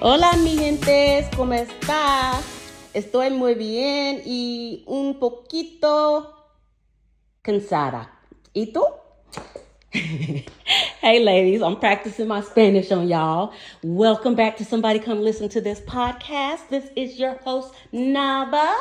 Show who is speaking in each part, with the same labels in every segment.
Speaker 1: Hola mi gente, ¿cómo está? Estoy muy bien y un poquito cansada. ¿Y tú? Hey ladies, I'm practicing my Spanish on y'all. Welcome back to Somebody Come Listen to This podcast. This is your host, Nava.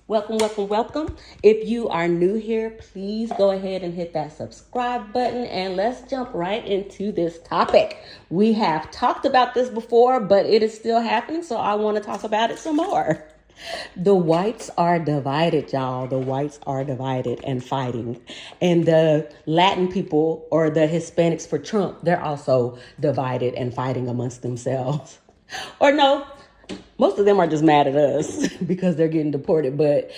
Speaker 1: Welcome, welcome, welcome. If you are new here, please go ahead and hit that subscribe button and let's jump right into this topic. We have talked about this before, but it is still happening, so I want to talk about it some more. The whites are divided, y'all. The whites are divided and fighting. And the Latin people or the Hispanics for Trump, they're also divided and fighting amongst themselves. Or no, most of them are just mad at us because they're getting deported. But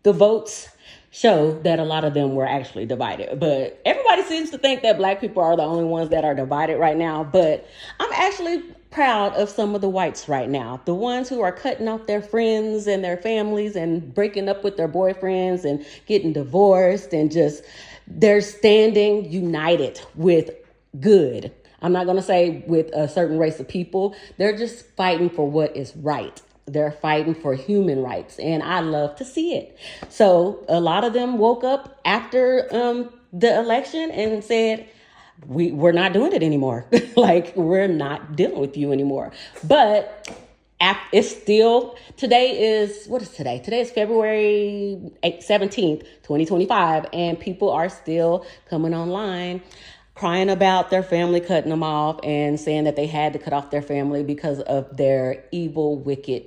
Speaker 1: the votes show that a lot of them were actually divided. But everybody seems to think that black people are the only ones that are divided right now. But I'm actually proud of some of the whites right now. The ones who are cutting off their friends and their families and breaking up with their boyfriends and getting divorced and just they're standing united with good. I'm not going to say with a certain race of people. They're just fighting for what is right. They're fighting for human rights, and I love to see it. So a lot of them woke up after the election and said, we're not doing it anymore. Like, we're not dealing with you anymore. But it's still, what is today? Today is February 17th, 2025, and people are still coming online crying about their family cutting them off and saying that they had to cut off their family because of their evil, wicked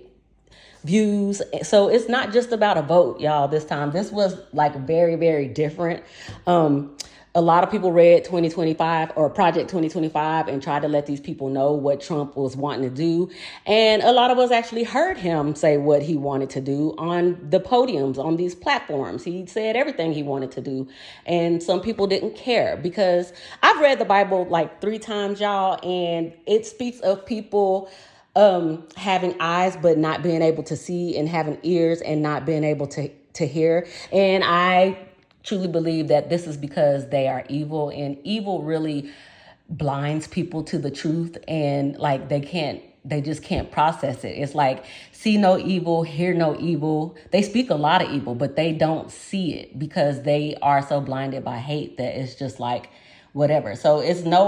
Speaker 1: views. So it's not just about a vote, y'all, this time. This was like very, very different. A lot of people read 2025 or Project 2025 and tried to let these people know what Trump was wanting to do. And a lot of us actually heard him say what he wanted to do on the podiums, on these platforms. He said everything he wanted to do. And some people didn't care because I've read the Bible like 3 times, y'all, and it speaks of people having eyes but not being able to see and having ears and not being able to hear. And I truly believe that this is because they are evil, and evil really blinds people to the truth, and like they just can't process it. It's like see no evil, hear no evil. They speak a lot of evil, but they don't see it because they are so blinded by hate that it's just like whatever. So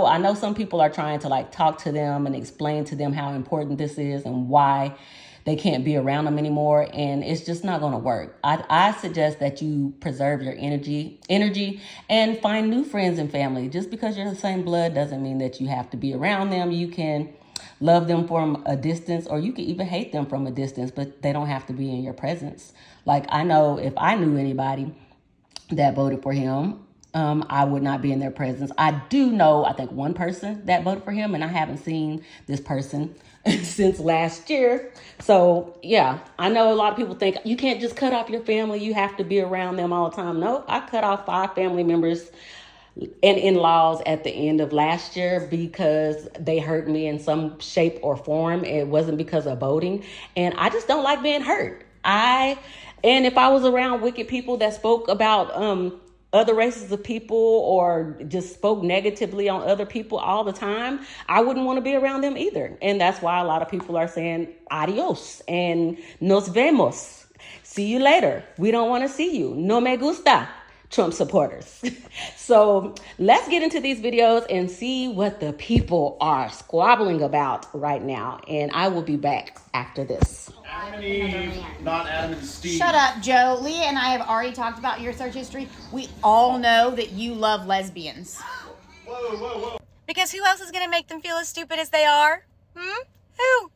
Speaker 1: I know some people are trying to like talk to them and explain to them how important this is and why they can't be around them anymore, and it's just not going to work. I suggest that you preserve your energy and find new friends and family. Just because you're the same blood doesn't mean that you have to be around them. You can love them from a distance, or you can even hate them from a distance, but they don't have to be in your presence. Like, I know if I knew anybody that voted for him, I would not be in their presence. I do know, I think, one person that voted for him, and I haven't seen this person since last year. So, yeah, I know a lot of people think you can't just cut off your family. You have to be around them all the time. No, I cut off 5 family members and in-laws at the end of last year because they hurt me in some shape or form. It wasn't because of voting. And I just don't like being hurt. And if I was around wicked people that spoke about other races of people or just spoke negatively on other people all the time, I wouldn't want to be around them either. And that's why a lot of people are saying adios and nos vemos. See you later. We don't want to see you. No me gusta, Trump supporters. So let's get into these videos and see what the people are squabbling about right now. And I will be back after this.
Speaker 2: Adam and Eve, not Adam and Steve.
Speaker 3: Shut up, Joe. Leah and I have already talked about your search history. We all know that you love lesbians.
Speaker 2: Whoa.
Speaker 3: Because who else is going to make them feel as stupid as they are? Who?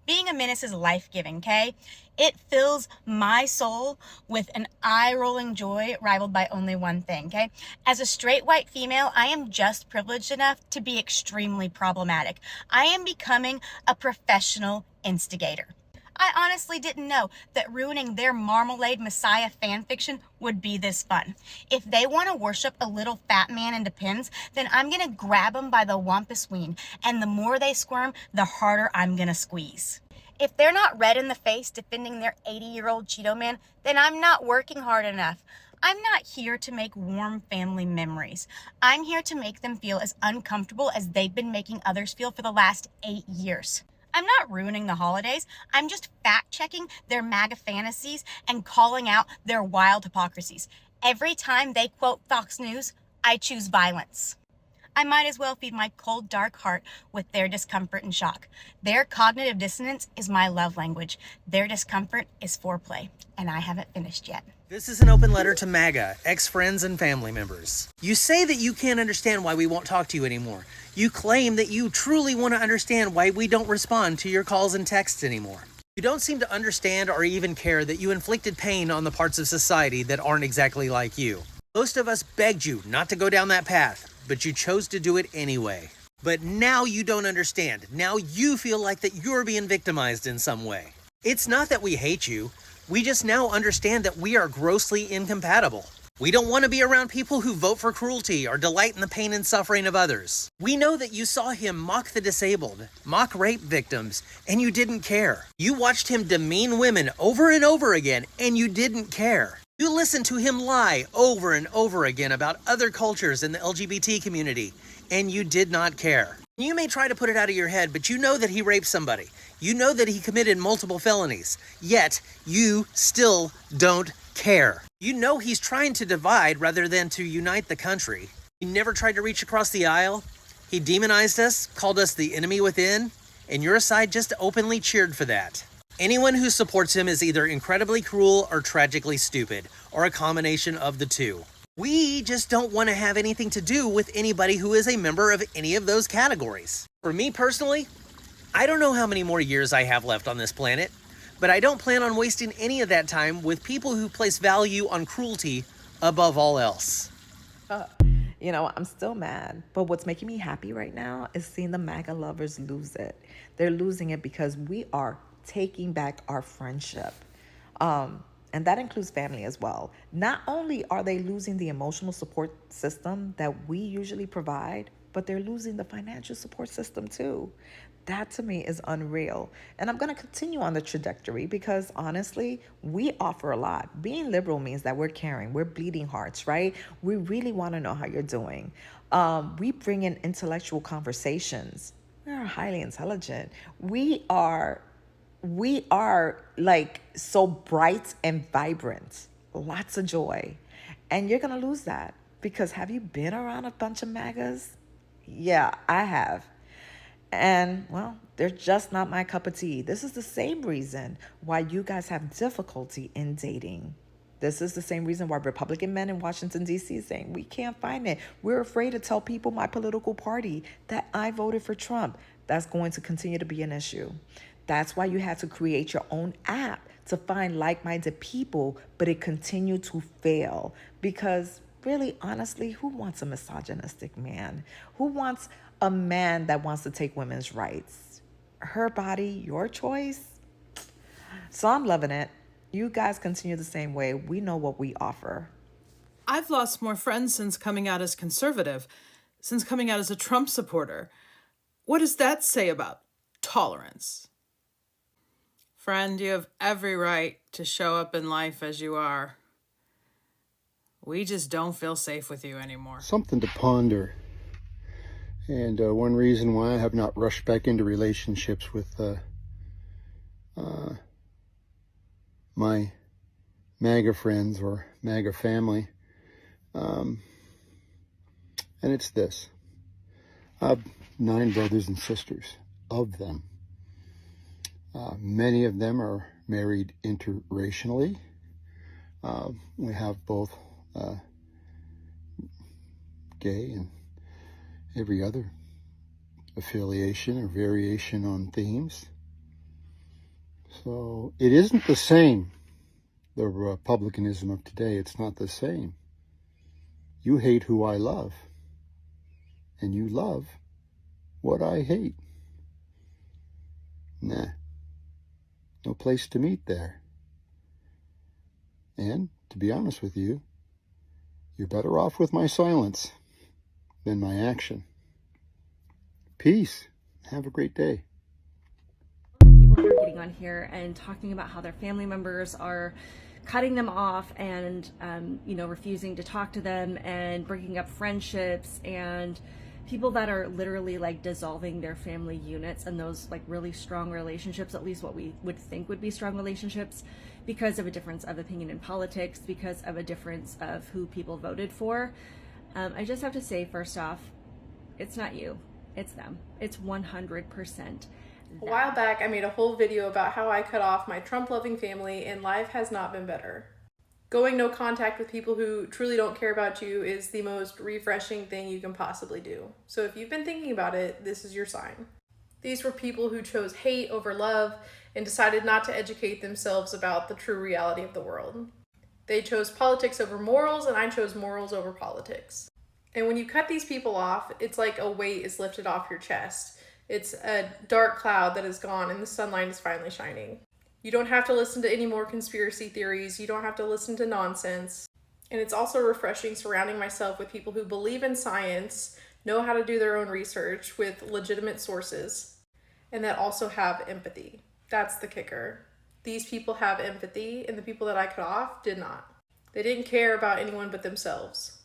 Speaker 3: Being a menace is life-giving, okay? It fills my soul with an eye-rolling joy rivaled by only one thing, okay? As a straight white female, I am just privileged enough to be extremely problematic. I am becoming a professional instigator. I honestly didn't know that ruining their Marmalade Messiah fanfiction would be this fun. If they want to worship a little fat man in Depends, then I'm going to grab them by the wampus ween, and the more they squirm, the harder I'm going to squeeze. If they're not red in the face defending their 80-year-old Cheeto man, then I'm not working hard enough. I'm not here to make warm family memories. I'm here to make them feel as uncomfortable as they've been making others feel for the last 8 years. I'm not ruining the holidays. I'm just fact-checking their MAGA fantasies and calling out their wild hypocrisies. Every time they quote Fox News, I choose violence. I might as well feed my cold, dark heart with their discomfort and shock. Their cognitive dissonance is my love language. Their discomfort is foreplay, and I haven't finished yet.
Speaker 4: This is an open letter to MAGA, ex-friends and family members. You say that you can't understand why we won't talk to you anymore. You claim that you truly want to understand why we don't respond to your calls and texts anymore. You don't seem to understand or even care that you inflicted pain on the parts of society that aren't exactly like you. Most of us begged you not to go down that path, but you chose to do it anyway. But now you don't understand. Now you feel like that you're being victimized in some way. It's not that we hate you. We just now understand that we are grossly incompatible. We don't want to be around people who vote for cruelty or delight in the pain and suffering of others. We know that you saw him mock the disabled, mock rape victims, and you didn't care. You watched him demean women over and over again, and you didn't care. You listened to him lie over and over again about other cultures in the LGBT community, and you did not care. You may try to put it out of your head, but you know that he raped somebody. You know that he committed multiple felonies, yet you still don't care. You know he's trying to divide rather than to unite the country. He never tried to reach across the aisle. He demonized us, called us the enemy within, and your side just openly cheered for that. Anyone who supports him is either incredibly cruel or tragically stupid, or a combination of the two. We just don't want to have anything to do with anybody who is a member of any of those categories. For me personally, I don't know how many more years I have left on this planet, but I don't plan on wasting any of that time with people who place value on cruelty above all else.
Speaker 5: You know, I'm still mad, but what's making me happy right now is seeing the MAGA lovers lose it. They're losing it because we are taking back our friendship. And that includes family as well. Not only are they losing the emotional support system that we usually provide, but they're losing the financial support system too. That to me is unreal. And I'm going to continue on the trajectory because honestly, we offer a lot. Being liberal means that we're caring, we're bleeding hearts, right? We really want to know how you're doing. We bring in intellectual conversations. We are highly intelligent. We are like so bright and vibrant, lots of joy. And you're going to lose that because have you been around a bunch of MAGAs? Yeah, I have. And well, they're just not my cup of tea. This is the same reason why you guys have difficulty in dating. This is the same reason why Republican men in Washington, D.C. is saying we can't find it. We're afraid to tell people my political party that I voted for Trump. That's going to continue to be an issue. That's why you had to create your own app to find like-minded people, but it continued to fail because really, honestly, who wants a misogynistic man? Who wants a man that wants to take women's rights? Her body, your choice. So I'm loving it. You guys continue the same way. We know what we offer.
Speaker 6: I've lost more friends since coming out as conservative, since coming out as a Trump supporter. What does that say about tolerance? Friend, you have every right to show up in life as you are. We just don't feel safe with you anymore.
Speaker 7: Something to ponder. And one reason why I have not rushed back into relationships with my MAGA friends or MAGA family. And it's this. I have 9 brothers and sisters. Of them, many of them are married interracially. We have both gay and every other affiliation or variation on themes. So it isn't the same, the republicanism of today. It's not the same. You hate who I love, and you love what I hate. Nah, no place to meet there. And to be honest with you, you're better off with my silence than my action. Peace. Have a great day.
Speaker 8: People who are getting on here and talking about how their family members are cutting them off and refusing to talk to them and breaking up friendships and people that are literally like dissolving their family units and those like really strong relationships, at least what we would think would be strong relationships, because of a difference of opinion in politics, because of a difference of who people voted for. I just have to say, first off, it's not you, it's them. It's 100%.
Speaker 9: A while back, I made a whole video about how I cut off my Trump-loving family, and life has not been better. Going no contact with people who truly don't care about you is the most refreshing thing you can possibly do. So if you've been thinking about it, this is your sign. These were people who chose hate over love and decided not to educate themselves about the true reality of the world. They chose politics over morals, and I chose morals over politics. And when you cut these people off, it's like a weight is lifted off your chest. It's a dark cloud that is gone and the sunlight is finally shining. You don't have to listen to any more conspiracy theories. You don't have to listen to nonsense. And it's also refreshing surrounding myself with people who believe in science, know how to do their own research with legitimate sources, and that also have empathy. That's the kicker. These people have empathy, and the people that I cut off did not. They didn't care about anyone but themselves.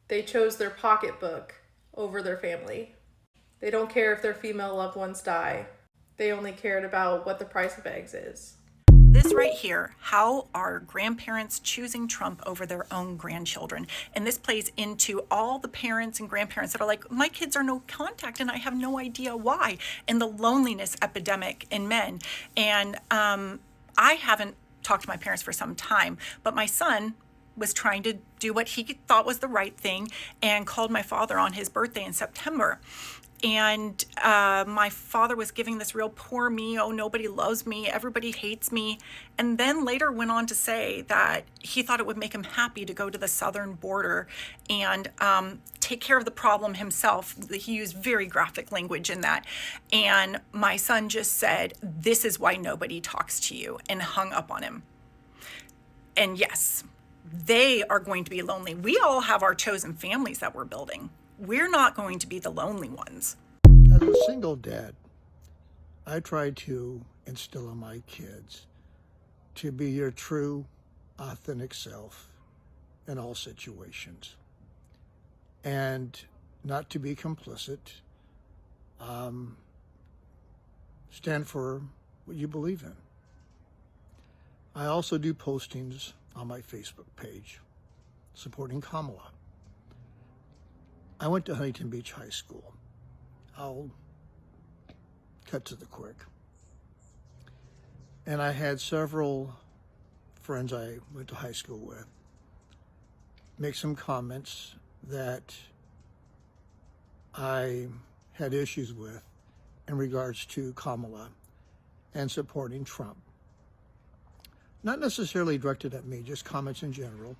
Speaker 9: They chose their pocketbook over their family. They don't care if their female loved ones die. They only cared about what the price of eggs is.
Speaker 3: This right here, how are grandparents choosing Trump over their own grandchildren? And this plays into all the parents and grandparents that are like, my kids are no contact and I have no idea why. And the loneliness epidemic in men. And I haven't talked to my parents for some time, but my son was trying to do what he thought was the right thing and called my father on his birthday in September. And my father was giving this real poor me, oh, nobody loves me, everybody hates me. And then later went on to say that he thought it would make him happy to go to the southern border and take care of the problem himself. He used very graphic language in that. And my son just said, this is why nobody talks to you, and hung up on him. And yes, they are going to be lonely. We all have our chosen families that we're building. We're not going to be the lonely ones.
Speaker 10: As a single dad, I try to instill in my kids to be your true, authentic self in all situations and not to be complicit. Stand for what you believe in. I also do postings on my Facebook page supporting Kamala. I went to Huntington Beach High School. I'll cut to the quick. And I had several friends I went to high school with make some comments that I had issues with in regards to Kamala and supporting Trump. Not necessarily directed at me, just comments in general,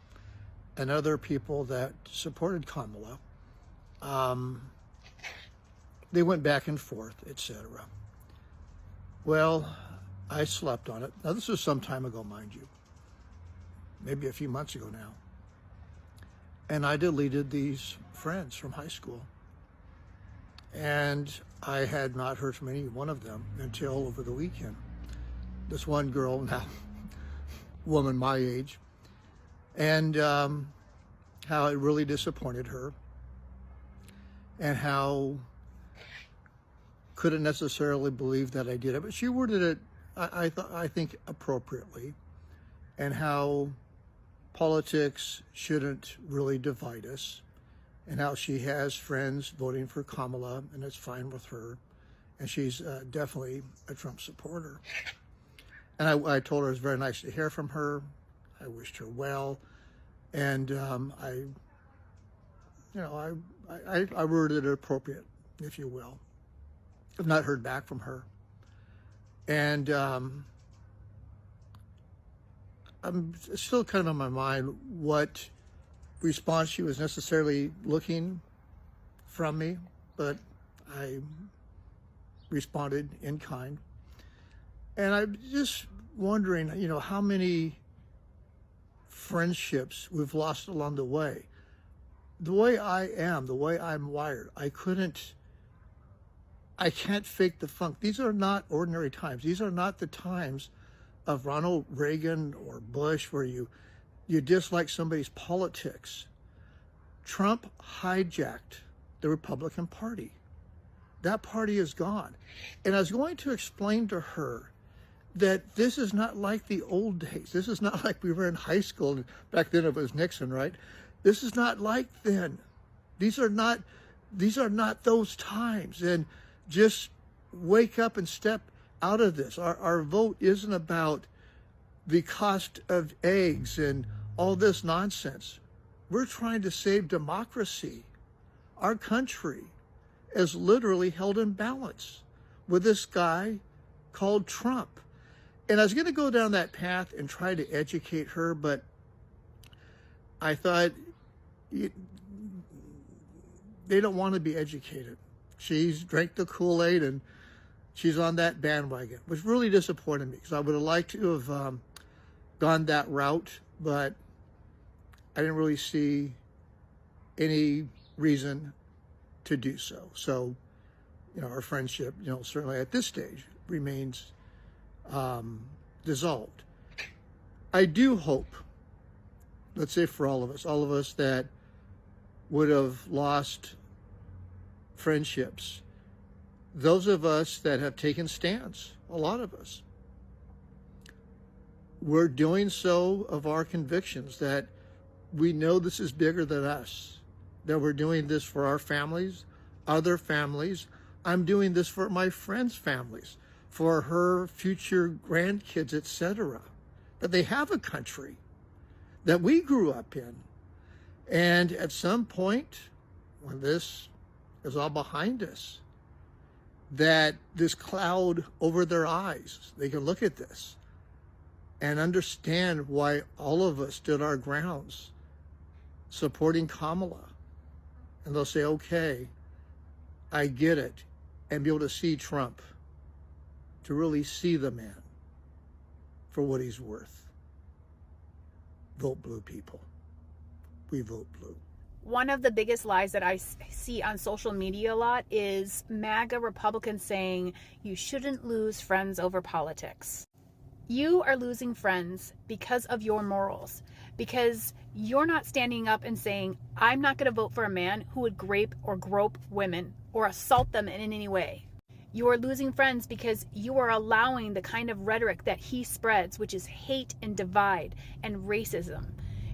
Speaker 10: and other people that supported Kamala. They went back and forth, etc. Well, I slept on it. Now, this was some time ago, mind you, maybe a few months ago now. And I deleted these friends from high school. And I had not heard from any one of them until over the weekend. This one girl, now woman my age, and how it really disappointed her, and how couldn't necessarily believe that I did it, but she worded it, I think, appropriately, and how politics shouldn't really divide us, and how she has friends voting for Kamala, and it's fine with her, and she's definitely a Trump supporter. And I told her it was very nice to hear from her. I wished her well, and I worded it appropriate, if you will. I've not heard back from her, and I'm still kind of in my mind what response she was necessarily looking from me, but I responded in kind. And I'm just wondering, how many friendships we've lost along the way. The way I am, the way I'm wired, I can't fake the funk. These are not ordinary times. These are not the times of Ronald Reagan or Bush where you dislike somebody's politics. Trump hijacked the Republican Party. That party is gone. And I was going to explain to her that this is not like the old days. This is not like we were in high school. Back then it was Nixon, right? This is not like then. These are not those times. And just wake up and step out of this. Our vote isn't about the cost of eggs and all this nonsense. We're trying to save democracy. Our country is literally held in balance with this guy called Trump. And I was going to go down that path and try to educate her, but I thought they don't want to be educated. She's drank the Kool-Aid and she's on that bandwagon, which really disappointed me because I would have liked to have gone that route, but I didn't really see any reason to do so. So, our friendship, certainly at this stage remains dissolved. I do hope, let's say for all of us that would have lost friendships, those of us that have taken stands, a lot of us, we're doing so of our convictions that we know this is bigger than us, that we're doing this for our families, other families. I'm doing this for my friends' families, for her future grandkids, etc. That they have a country that we grew up in. And at some point, when this is all behind us, that this cloud over their eyes, they can look at this and understand why all of us stood our grounds supporting Kamala. And they'll say, okay, I get it, and be able to see Trump, to really see the man for what he's worth. Vote blue, people. We vote blue.
Speaker 11: One of the biggest lies that I see on social media a lot is MAGA Republicans saying you shouldn't lose friends over politics. You are losing friends because of your morals, because you're not standing up and saying, I'm not going to vote for a man who would grape or grope women or assault them in any way. You are losing friends because you are allowing the kind of rhetoric that he spreads, which is hate and divide and racism.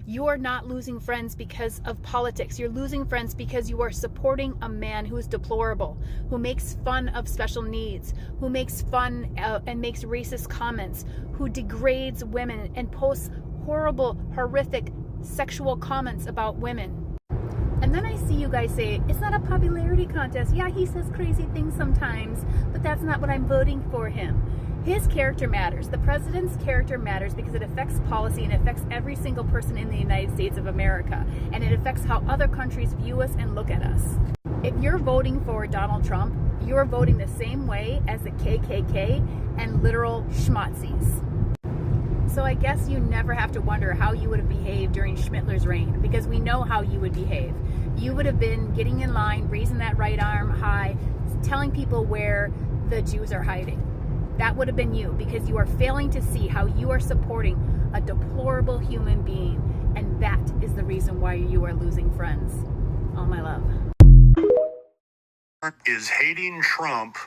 Speaker 11: You are not losing friends because of politics. You're losing friends because you are supporting a man who is deplorable, who makes fun of special needs, who makes fun and makes racist comments, who degrades women and posts horrible, horrific sexual comments about women. And then I see you guys say, it's not a popularity contest. Yeah, he says crazy things sometimes, but that's not what I'm voting for him. His character matters. The president's character matters because it affects policy and it affects every single person in the United States of America. And it affects how other countries view us and look at us. If you're voting for Donald Trump, you're voting the same way as the KKK and literal schmutzies. So I guess you never have to wonder how you would have behaved during Schmittler's reign, because we know how you would behave. You would have been getting in line, raising that right arm high, telling people where the Jews are hiding. That would have been you, because you are failing to see how you are supporting a deplorable human being, and that is the reason why you are losing friends. All my love.
Speaker 12: Is hating Trump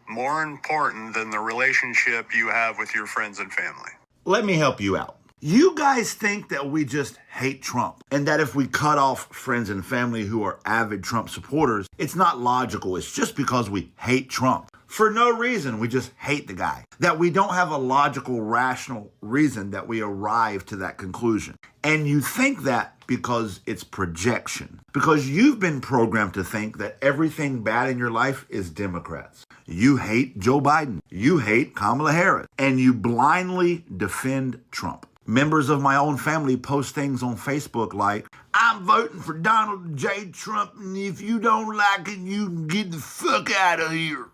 Speaker 12: more important than the relationship you have with your friends and family?
Speaker 13: Let me help you out. You guys think that we just hate Trump and that if we cut off friends and family who are avid Trump supporters, it's not logical. It's just because we hate Trump. For no reason, we just hate the guy. That we don't have a logical, rational reason that we arrive to that conclusion. And you think that because it's projection. Because you've been programmed to think that everything bad in your life is Democrats. You hate Joe Biden. You hate Kamala Harris. And you blindly defend Trump. Members of my own family post things on Facebook like, I'm voting for Donald J. Trump, and if you don't like it, you can get the fuck out of here.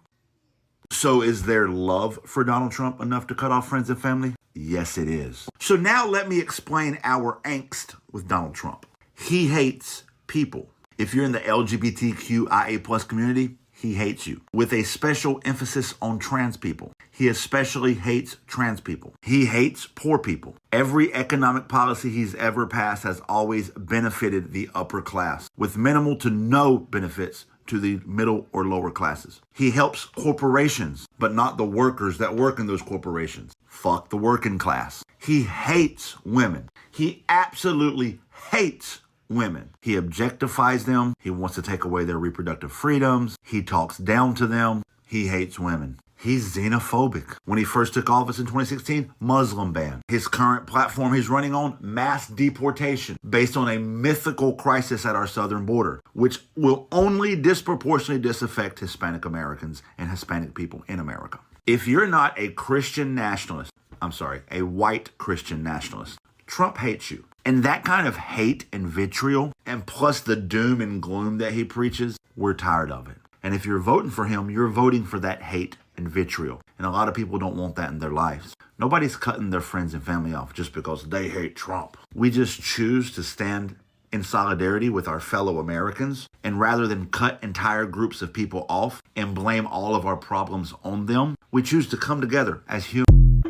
Speaker 13: So is their love for Donald Trump enough to cut off friends and family? Yes, it is. So now let me explain our angst with Donald Trump. He hates people. If you're in the LGBTQIA+ community, he hates you, with a special emphasis on trans people. He especially hates trans people. He hates poor people. Every economic policy he's ever passed has always benefited the upper class, with minimal to no benefits to the middle or lower classes. He helps corporations, but not the workers that work in those corporations. Fuck the working class. He hates women. He absolutely hates women. He objectifies them. He wants to take away their reproductive freedoms. He talks down to them. He hates women. He's xenophobic. When he first took office in 2016, Muslim ban. His current platform he's running on, mass deportation, based on a mythical crisis at our southern border, which will only disproportionately disaffect Hispanic Americans and Hispanic people in America. If you're not a Christian nationalist, a white Christian nationalist, Trump hates you. And that kind of hate and vitriol, and plus the doom and gloom that he preaches, we're tired of it. And if you're voting for him, you're voting for that hate and vitriol. And a lot of people don't want that in their lives. Nobody's cutting their friends and family off just because they hate Trump. We just choose to stand in solidarity with our fellow Americans. And rather than cut entire groups of people off and blame all of our problems on them, we choose to come together as humans.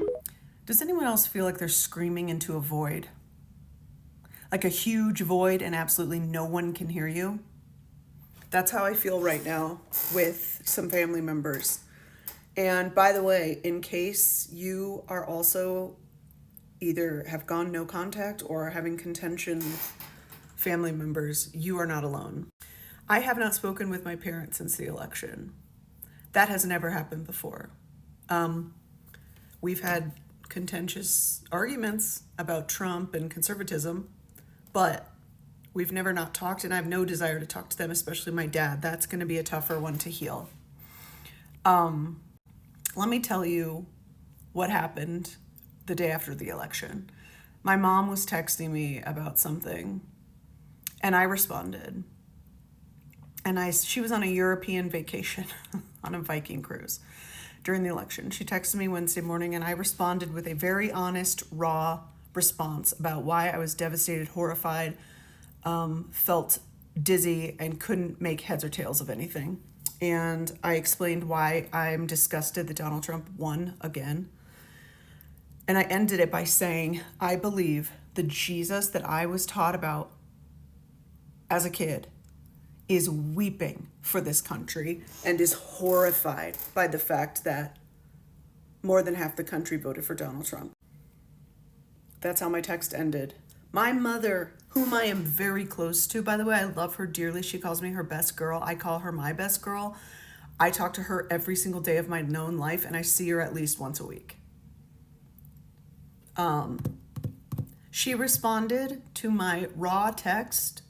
Speaker 14: Does anyone else feel like they're screaming into a void? Like a huge void and absolutely no one can hear you? That's how I feel right now with some family members. And by the way, in case you are also either have gone no contact or are having contention with family members, you are not alone. I have not spoken with my parents since the election. That has never happened before. We've had contentious arguments about Trump and conservatism, but we've never not talked, and I have no desire to talk to them, especially my dad. That's going to be a tougher one to heal. Let me tell you what happened the day after the election. My mom was texting me about something, and I responded. And she was on a European vacation on a Viking cruise during the election. She texted me Wednesday morning, and I responded with a very honest, raw response about why I was devastated, horrified, felt dizzy, and couldn't make heads or tails of anything. And I explained why I'm disgusted that Donald Trump won again. And I ended it by saying, I believe the Jesus that I was taught about as a kid is weeping for this country and is horrified by the fact that more than half the country voted for Donald Trump. That's how my text ended. My mother, whom I am very close to, by the way, I love her dearly. She calls me her best girl. I call her my best girl. I talk to her every single day of my known life, and I see her at least once a week. She responded to my raw text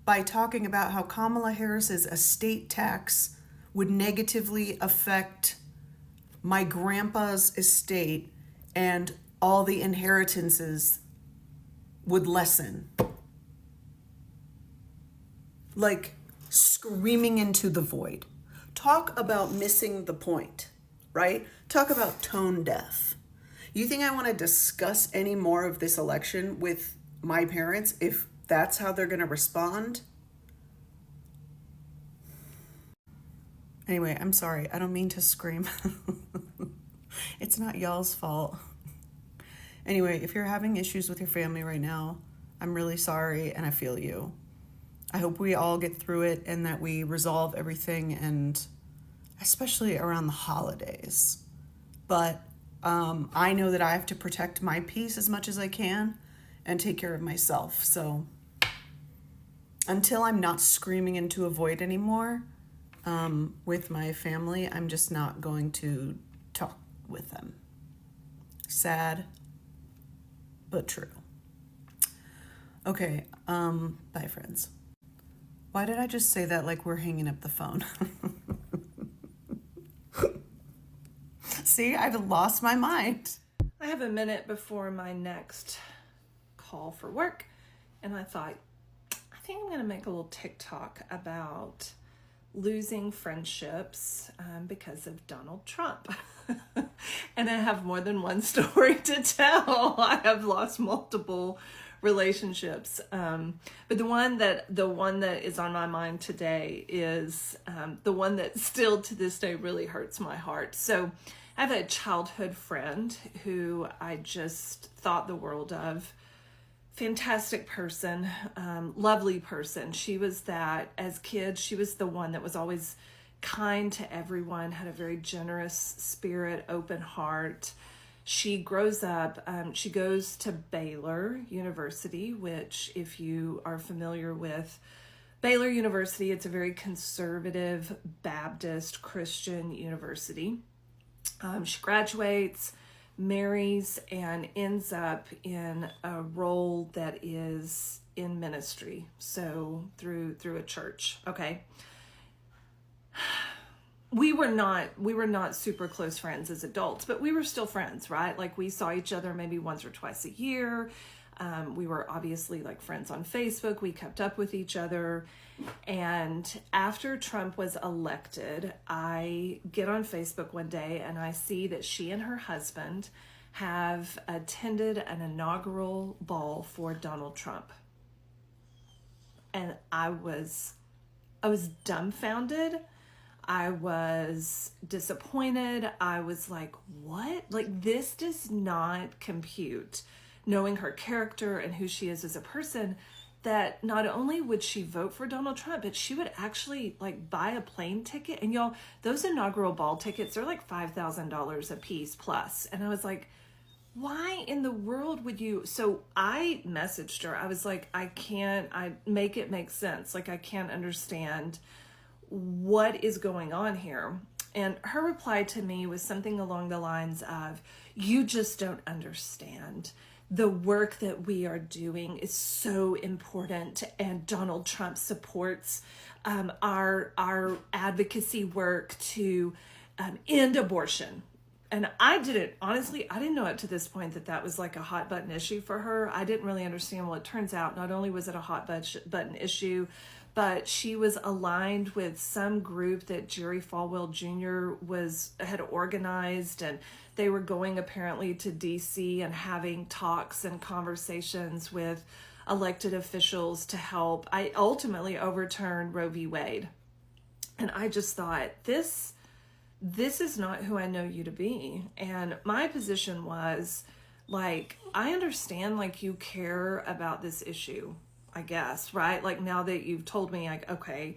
Speaker 14: by talking about how Kamala Harris's estate tax would negatively affect my grandpa's estate and all the inheritances would lessen. Like screaming into the void. Talk about missing the point, right? Talk about tone deaf. You think I want to discuss any more of this election with my parents if that's how they're going to respond? Anyway, I'm sorry. I don't mean to scream. It's not y'all's fault. Anyway, if you're having issues with your family right now, I'm really sorry and I feel you. I hope we all get through it and that we resolve everything, and especially around the holidays. But I know that I have to protect my peace as much as I can and take care of myself. So until I'm not screaming into a void anymore with my family, I'm just not going to talk with them. Sad, but true. Okay, bye friends. Why did I just say that like we're hanging up the phone? See, I've lost my mind.
Speaker 15: I have a minute before my next call for work, and I thought, I think I'm going to make a little TikTok about losing friendships because of Donald Trump. And I have more than one story to tell. I have lost multiple relationships. But the one that is on my mind today is the one that still to this day really hurts my heart. So I have a childhood friend who I just thought the world of fantastic person, lovely person. She was that as kids, she was the one that was always kind to everyone, had a very generous spirit, open heart. She grows up, she goes to Baylor University, which if you are familiar with Baylor University, it's a very conservative Baptist Christian university. She graduates, marries, and ends up in a role that is in ministry, so through a church. Okay. We were not super close friends as adults, but we were still friends, right? Like we saw each other maybe once or twice a year. We were obviously like friends on Facebook. We kept up with each other. And after Trump was elected, I get on Facebook one day and I see that she and her husband have attended an inaugural ball for Donald Trump. And I was dumbfounded. I was disappointed. I was like, what? Like, this does not compute, knowing her character and who she is as a person, that not only would she vote for Donald Trump, but she would actually like buy a plane ticket. And y'all, those inaugural ball tickets, they're like $5,000 a piece plus. And I was like, why in the world would you? So I messaged her. I was like, I make it make sense. Like, I can't understand what is going on here. And her reply to me was something along the lines of, you just don't understand. The work that we are doing is so important, and Donald Trump supports our advocacy work to end abortion. And I didn't know up to this point that was like a hot button issue for her. I didn't really understand. Well, it turns out not only was it a hot button issue, but she was aligned with some group that Jerry Falwell Jr. had organized, and they were going apparently to DC and having talks and conversations with elected officials to help. I ultimately overturned Roe v. Wade. And I just thought, this is not who I know you to be. And my position was like, I understand like you care about this issue, I guess, right? Like, now that you've told me, like, okay,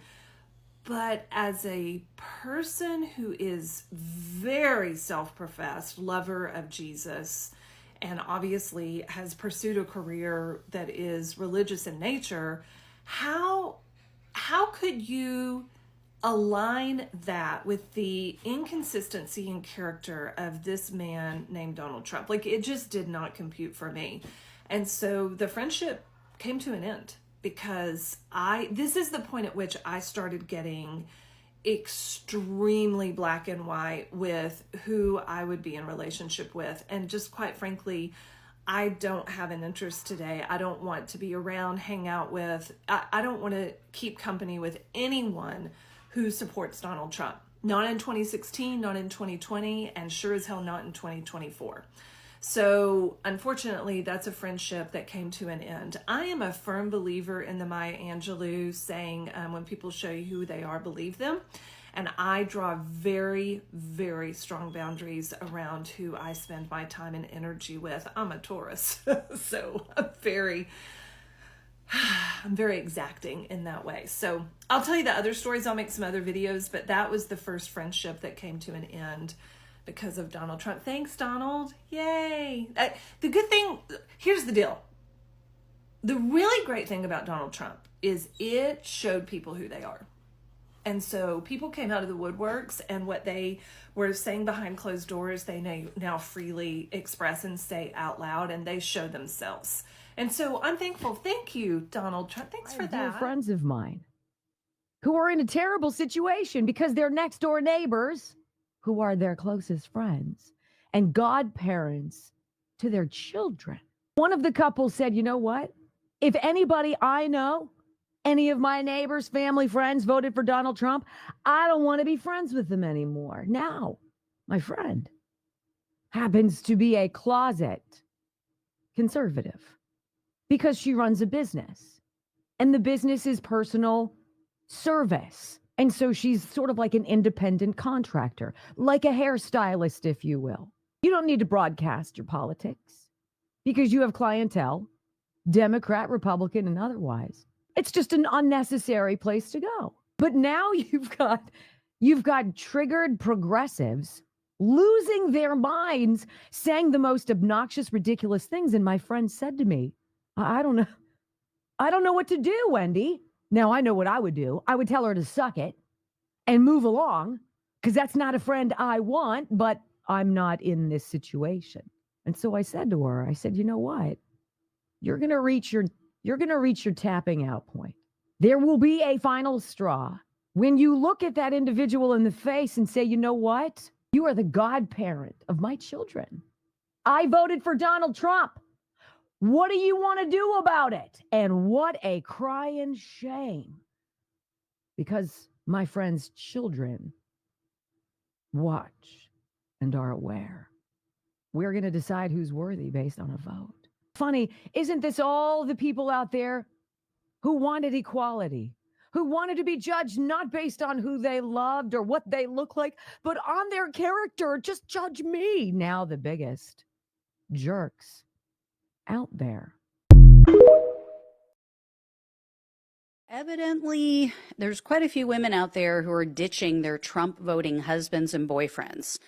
Speaker 15: but as a person who is very self-professed lover of Jesus and obviously has pursued a career that is religious in nature, how could you align that with the inconsistency in character of this man named Donald Trump? Like, it just did not compute for me. And so the friendship came to an end, because this is the point at which I started getting extremely black and white with who I would be in relationship with. And just quite frankly, I don't have an interest today. I don't want to be around, hang out with, I don't want to keep company with anyone who supports Donald Trump. Not in 2016, not in 2020, and sure as hell not in 2024. So unfortunately, that's a friendship that came to an end. I am a firm believer in the Maya Angelou saying, when people show you who they are, believe them. And I draw very, very strong boundaries around who I spend my time and energy with. I'm a Taurus, so I'm very exacting in that way. So I'll tell you the other stories. I'll make some other videos, but that was the first friendship that came to an end because of Donald Trump. Thanks, Donald. Yay. The good thing, here's the deal. The really great thing about Donald Trump is it showed people who they are. And so people came out of the woodworks, and what they were saying behind closed doors, they now freely express and say out loud, and they show themselves. And so I'm thankful. Thank you, Donald Trump. Thanks for that.
Speaker 16: Dear friends of mine who are in a terrible situation because they're next door neighbors who are their closest friends and godparents to their children. One of the couples said, you know what? If anybody I know, any of my neighbors, family, friends voted for Donald Trump, I don't want to be friends with them anymore. Now, my friend happens to be a closet conservative because she runs a business, and the business is personal service. And so she's sort of like an independent contractor, like a hairstylist, if you will. You don't need to broadcast your politics because you have clientele Democrat, Republican, and otherwise. It's just an unnecessary place to go. But now you've got triggered progressives losing their minds, saying the most obnoxious, ridiculous things. And my friend said to me, I don't know what to do, Wendy. Now I know what I would do. I would tell her to suck it and move along, because that's not a friend I want, but I'm not in this situation. And so I said to her, I said, you know what? You're going to reach your tapping out point. There will be a final straw when you look at that individual in the face and say, you know what? You are the godparent of my children. I voted for Donald Trump. What do you want to do about it? And what a crying shame. Because my friend's children watch and are aware. We're going to decide who's worthy based on a vote. Funny, isn't this all the people out there who wanted equality, who wanted to be judged not based on who they loved or what they look like, but on their character? Just judge me. Now the biggest jerks out there.
Speaker 17: Evidently, there's quite a few women out there who are ditching their Trump voting husbands and boyfriends.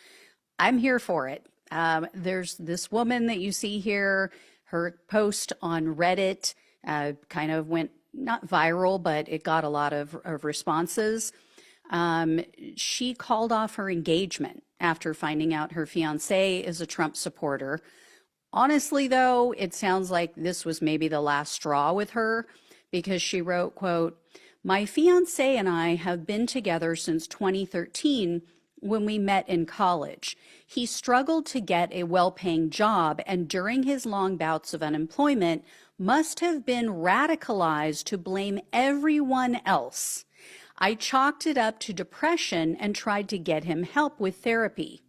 Speaker 17: I'm here for it. There's this woman that you see here, her post on Reddit kind of went not viral, but it got a lot of responses. She called off her engagement after finding out her fiance is a Trump supporter. Honestly, though, it sounds like this was maybe the last straw with her, because she wrote, quote, "My fiance and I have been together since 2013 when we met in college. He struggled to get a well-paying job, and during his long bouts of unemployment must have been radicalized to blame everyone else. I chalked it up to depression and tried to get him help with therapy.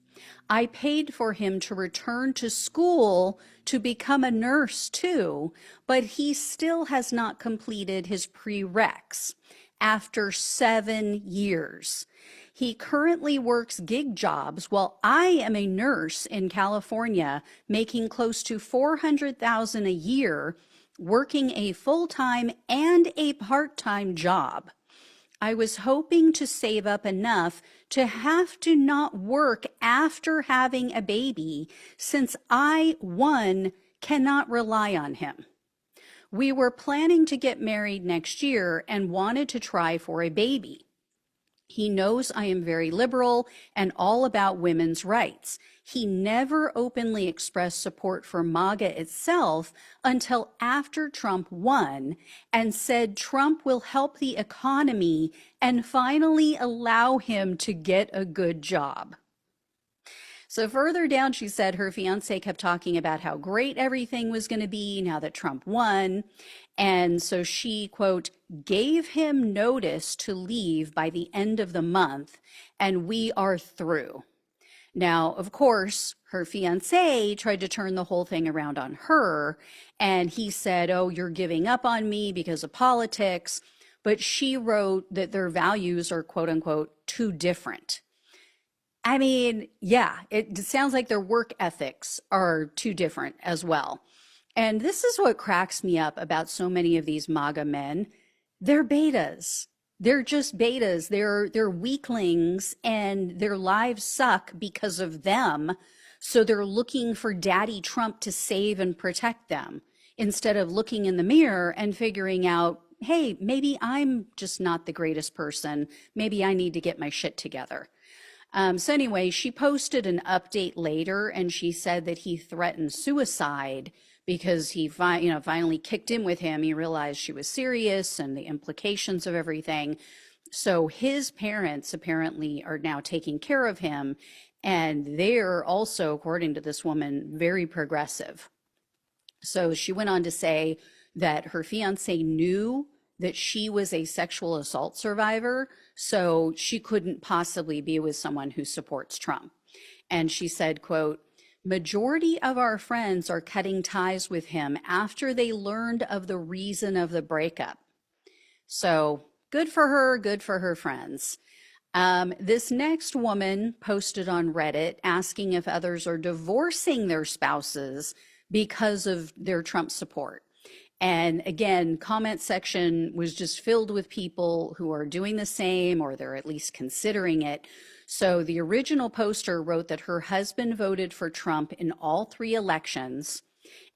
Speaker 17: I paid for him to return to school to become a nurse too, but he still has not completed his prereqs after 7 years. He currently works gig jobs while I am a nurse in California, making close to $400,000 a year, working a full-time and a part-time job. I was hoping to save up enough to have to not work after having a baby, since I, one, cannot rely on him. We were planning to get married next year and wanted to try for a baby. He knows I am very liberal and all about women's rights. He never openly expressed support for MAGA itself until after Trump won, and said Trump will help the economy and finally allow him to get a good job." So further down, she said her fiance kept talking about how great everything was going to be now that Trump won. And so she, quote, "gave him notice to leave by the end of the month, and we are through." Now, of course, her fiance tried to turn the whole thing around on her, and he said, "Oh, you're giving up on me because of politics." But she wrote that their values are, quote unquote, too different. I mean, yeah, it sounds like their work ethics are too different as well. And this is what cracks me up about so many of these MAGA men. They're betas. They're just betas. They're weaklings, and their lives suck because of them. So they're looking for Daddy Trump to save and protect them, instead of looking in the mirror and figuring out, hey, maybe I'm just not the greatest person. Maybe I need to get my shit together. So anyway, she posted an update later, and she said that he threatened suicide because he finally kicked in with him. He realized she was serious and the implications of everything. So his parents apparently are now taking care of him, and they're also, according to this woman, very progressive. So she went on to say that her fiance knew that she was a sexual assault survivor, so she couldn't possibly be with someone who supports Trump. And she said, quote, "Majority of our friends are cutting ties with him after they learned of the reason of the breakup." So good for her friends. This next woman posted on Reddit asking if others are divorcing their spouses because of their Trump support. And again, comment section was just filled with people who are doing the same, or they're at least considering it. So the original poster wrote that her husband voted for Trump in all 3 elections,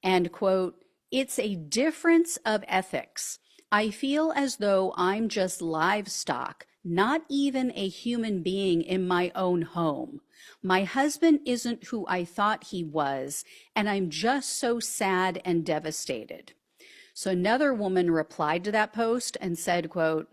Speaker 17: and quote, "It's a difference of ethics. I feel as though I'm just livestock, not even a human being in my own home. My husband isn't who I thought he was, and I'm just so sad and devastated." So another woman replied to that post and said, quote,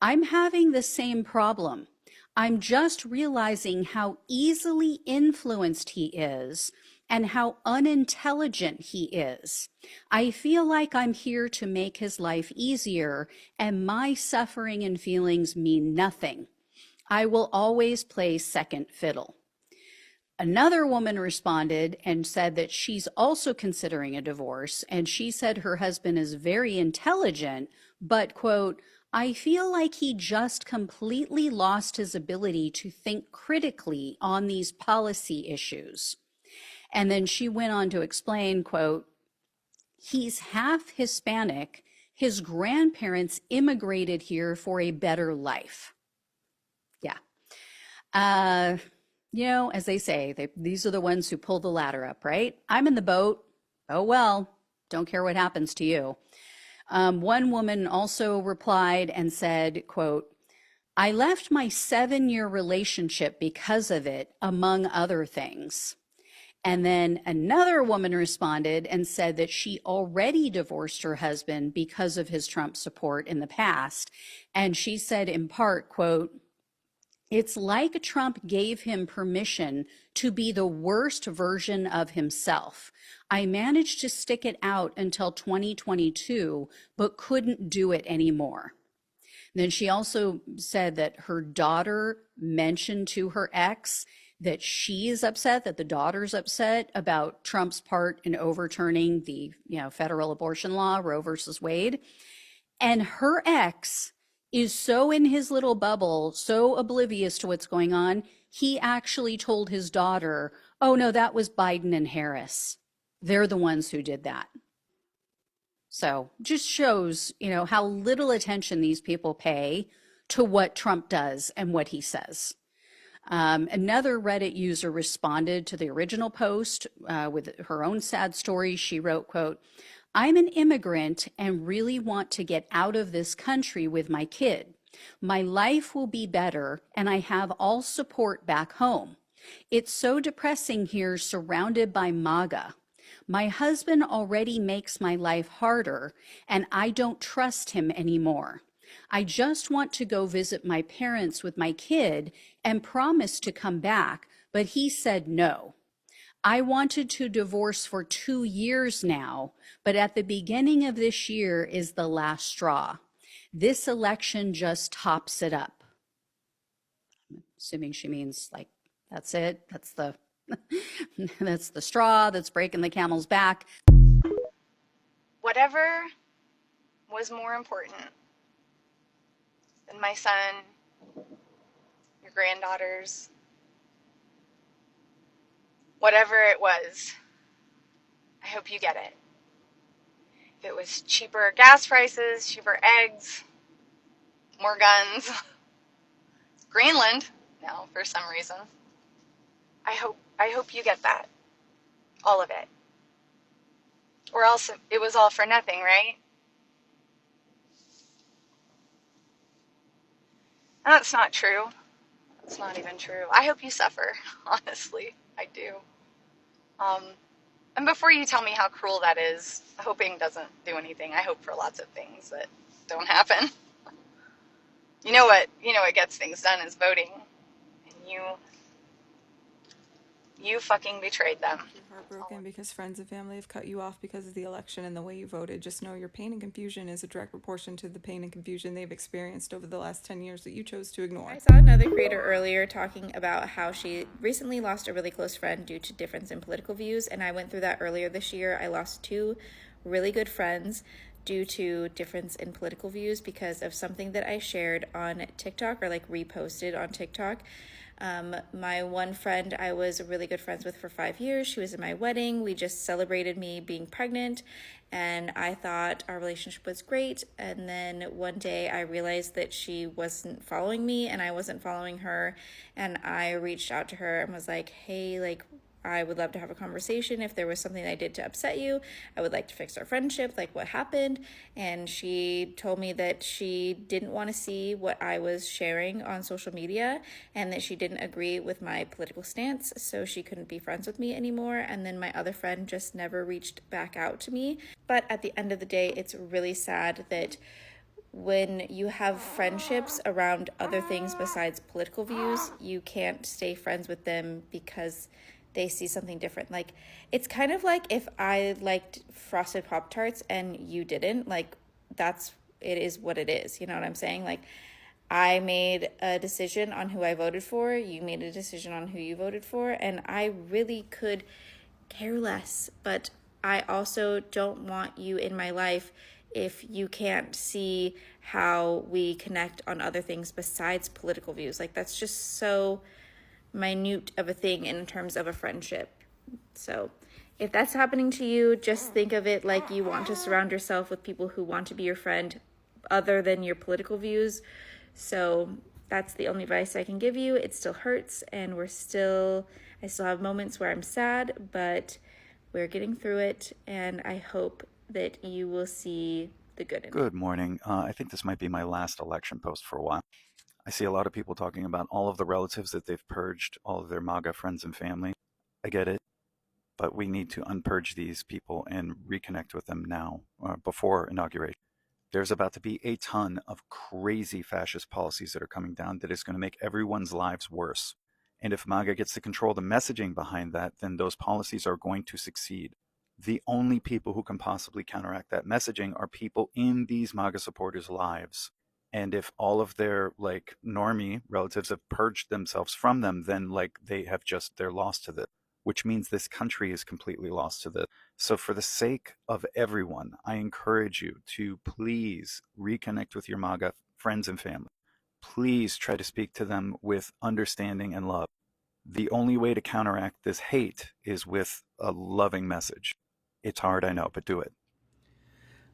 Speaker 17: "I'm having the same problem. I'm just realizing how easily influenced he is and how unintelligent he is. I feel like I'm here to make his life easier, and my suffering and feelings mean nothing. I will always play second fiddle." Another woman responded and said that she's also considering a divorce, and she said her husband is very intelligent, but, quote, "I feel like he just completely lost his ability to think critically on these policy issues." And then she went on to explain, quote, "He's half Hispanic. His grandparents immigrated here for a better life." Yeah. You know, as they say, these are the ones who pull the ladder up, right? I'm in the boat. Oh, well, don't care what happens to you. One woman also replied and said, quote, "I left my 7-year relationship because of it, among other things." And then another woman responded and said that she already divorced her husband because of his Trump support in the past. And she said in part, quote, "It's like Trump gave him permission to be the worst version of himself. I managed to stick it out until 2022, but couldn't do it anymore." Then she also said that her daughter mentioned to her ex that she is upset, that the daughter's upset about Trump's part in overturning the, federal abortion law, Roe versus Wade. And her ex is so in his little bubble, so oblivious to what's going on, he actually told his daughter, "Oh no, that was Biden and Harris. They're the ones who did that." So just shows, how little attention these people pay to what Trump does and what he says. Another Reddit user responded to the original post with her own sad story. She wrote, quote, "I'm an immigrant and really want to get out of this country with my kid. My life will be better and I have all support back home. It's so depressing here surrounded by MAGA. My husband already makes my life harder and I don't trust him anymore. I just want to go visit my parents with my kid and promised to come back, but he said no. I wanted to divorce for 2 years now, but at the beginning of this year is the last straw. This election just tops it up." I'm assuming she means like, that's it. That's the that's the straw that's breaking the camel's back.
Speaker 3: Whatever was more important than my son, your granddaughters, whatever it was, I hope you get it. If it was cheaper gas prices, cheaper eggs, more guns, Greenland, now for some reason, I hope you get that. All of it. Or else it was all for nothing, right? And that's not true. It's not even true. I hope you suffer, honestly. I do. And before you tell me how cruel that is, hoping doesn't do anything. I hope for lots of things that don't happen. You know what gets things done is voting. And you fucking betrayed them.
Speaker 18: You're heartbroken because friends and family have cut you off because of the election and the way you voted. Just know your pain and confusion is a direct proportion to the pain and confusion they've experienced over the last 10 years that you chose to ignore.
Speaker 19: I saw another creator earlier talking about how she recently lost a really close friend due to difference in political views, and I went through that earlier this year. I lost 2 really good friends due to difference in political views because of something that I shared on TikTok or like reposted on TikTok. My one friend I was really good friends with for 5 years. She was in my wedding. We just celebrated me being pregnant, and I thought our relationship was great. And then one day I realized that she wasn't following me and I wasn't following her. And I reached out to her and was like, hey, like, I would love to have a conversation. If there was something I did to upset you, I would like to fix our friendship, like what happened. And she told me that she didn't want to see what I was sharing on social media and that she didn't agree with my political stance, so she couldn't be friends with me anymore. And then my other friend just never reached back out to me. But at the end of the day, it's really sad that when you have friendships around other things besides political views, you can't stay friends with them because they see something different. Like, it's kind of like if I liked Frosted Pop-Tarts and you didn't, like, it is what it is. You know what I'm saying? Like, I made a decision on who I voted for. You made a decision on who you voted for. And I really could care less. But I also don't want you in my life if you can't see how we connect on other things besides political views. Like, that's just so minute of a thing in terms of a friendship. So if that's happening to you, just think of it like you want to surround yourself with people who want to be your friend other than your political views. So that's the only advice I can give you. It still hurts, and I still have moments where I'm sad, but we're getting through it, and I hope that you will see the good in it.
Speaker 20: Good morning. I think this might be my last election post for a while. I see a lot of people talking about all of the relatives that they've purged, all of their MAGA friends and family. I get it, but we need to unpurge these people and reconnect with them now, before inauguration. There's about to be a ton of crazy fascist policies that are coming down that is going to make everyone's lives worse. And if MAGA gets to control the messaging behind that, then those policies are going to succeed. The only people who can possibly counteract that messaging are people in these MAGA supporters' lives. And if all of their like normie relatives have purged themselves from them, then like they're lost to this, which means this country is completely lost to this. So for the sake of everyone, I encourage you to please reconnect with your MAGA friends and family. Please try to speak to them with understanding and love. The only way to counteract this hate is with a loving message. It's hard, I know, but do it.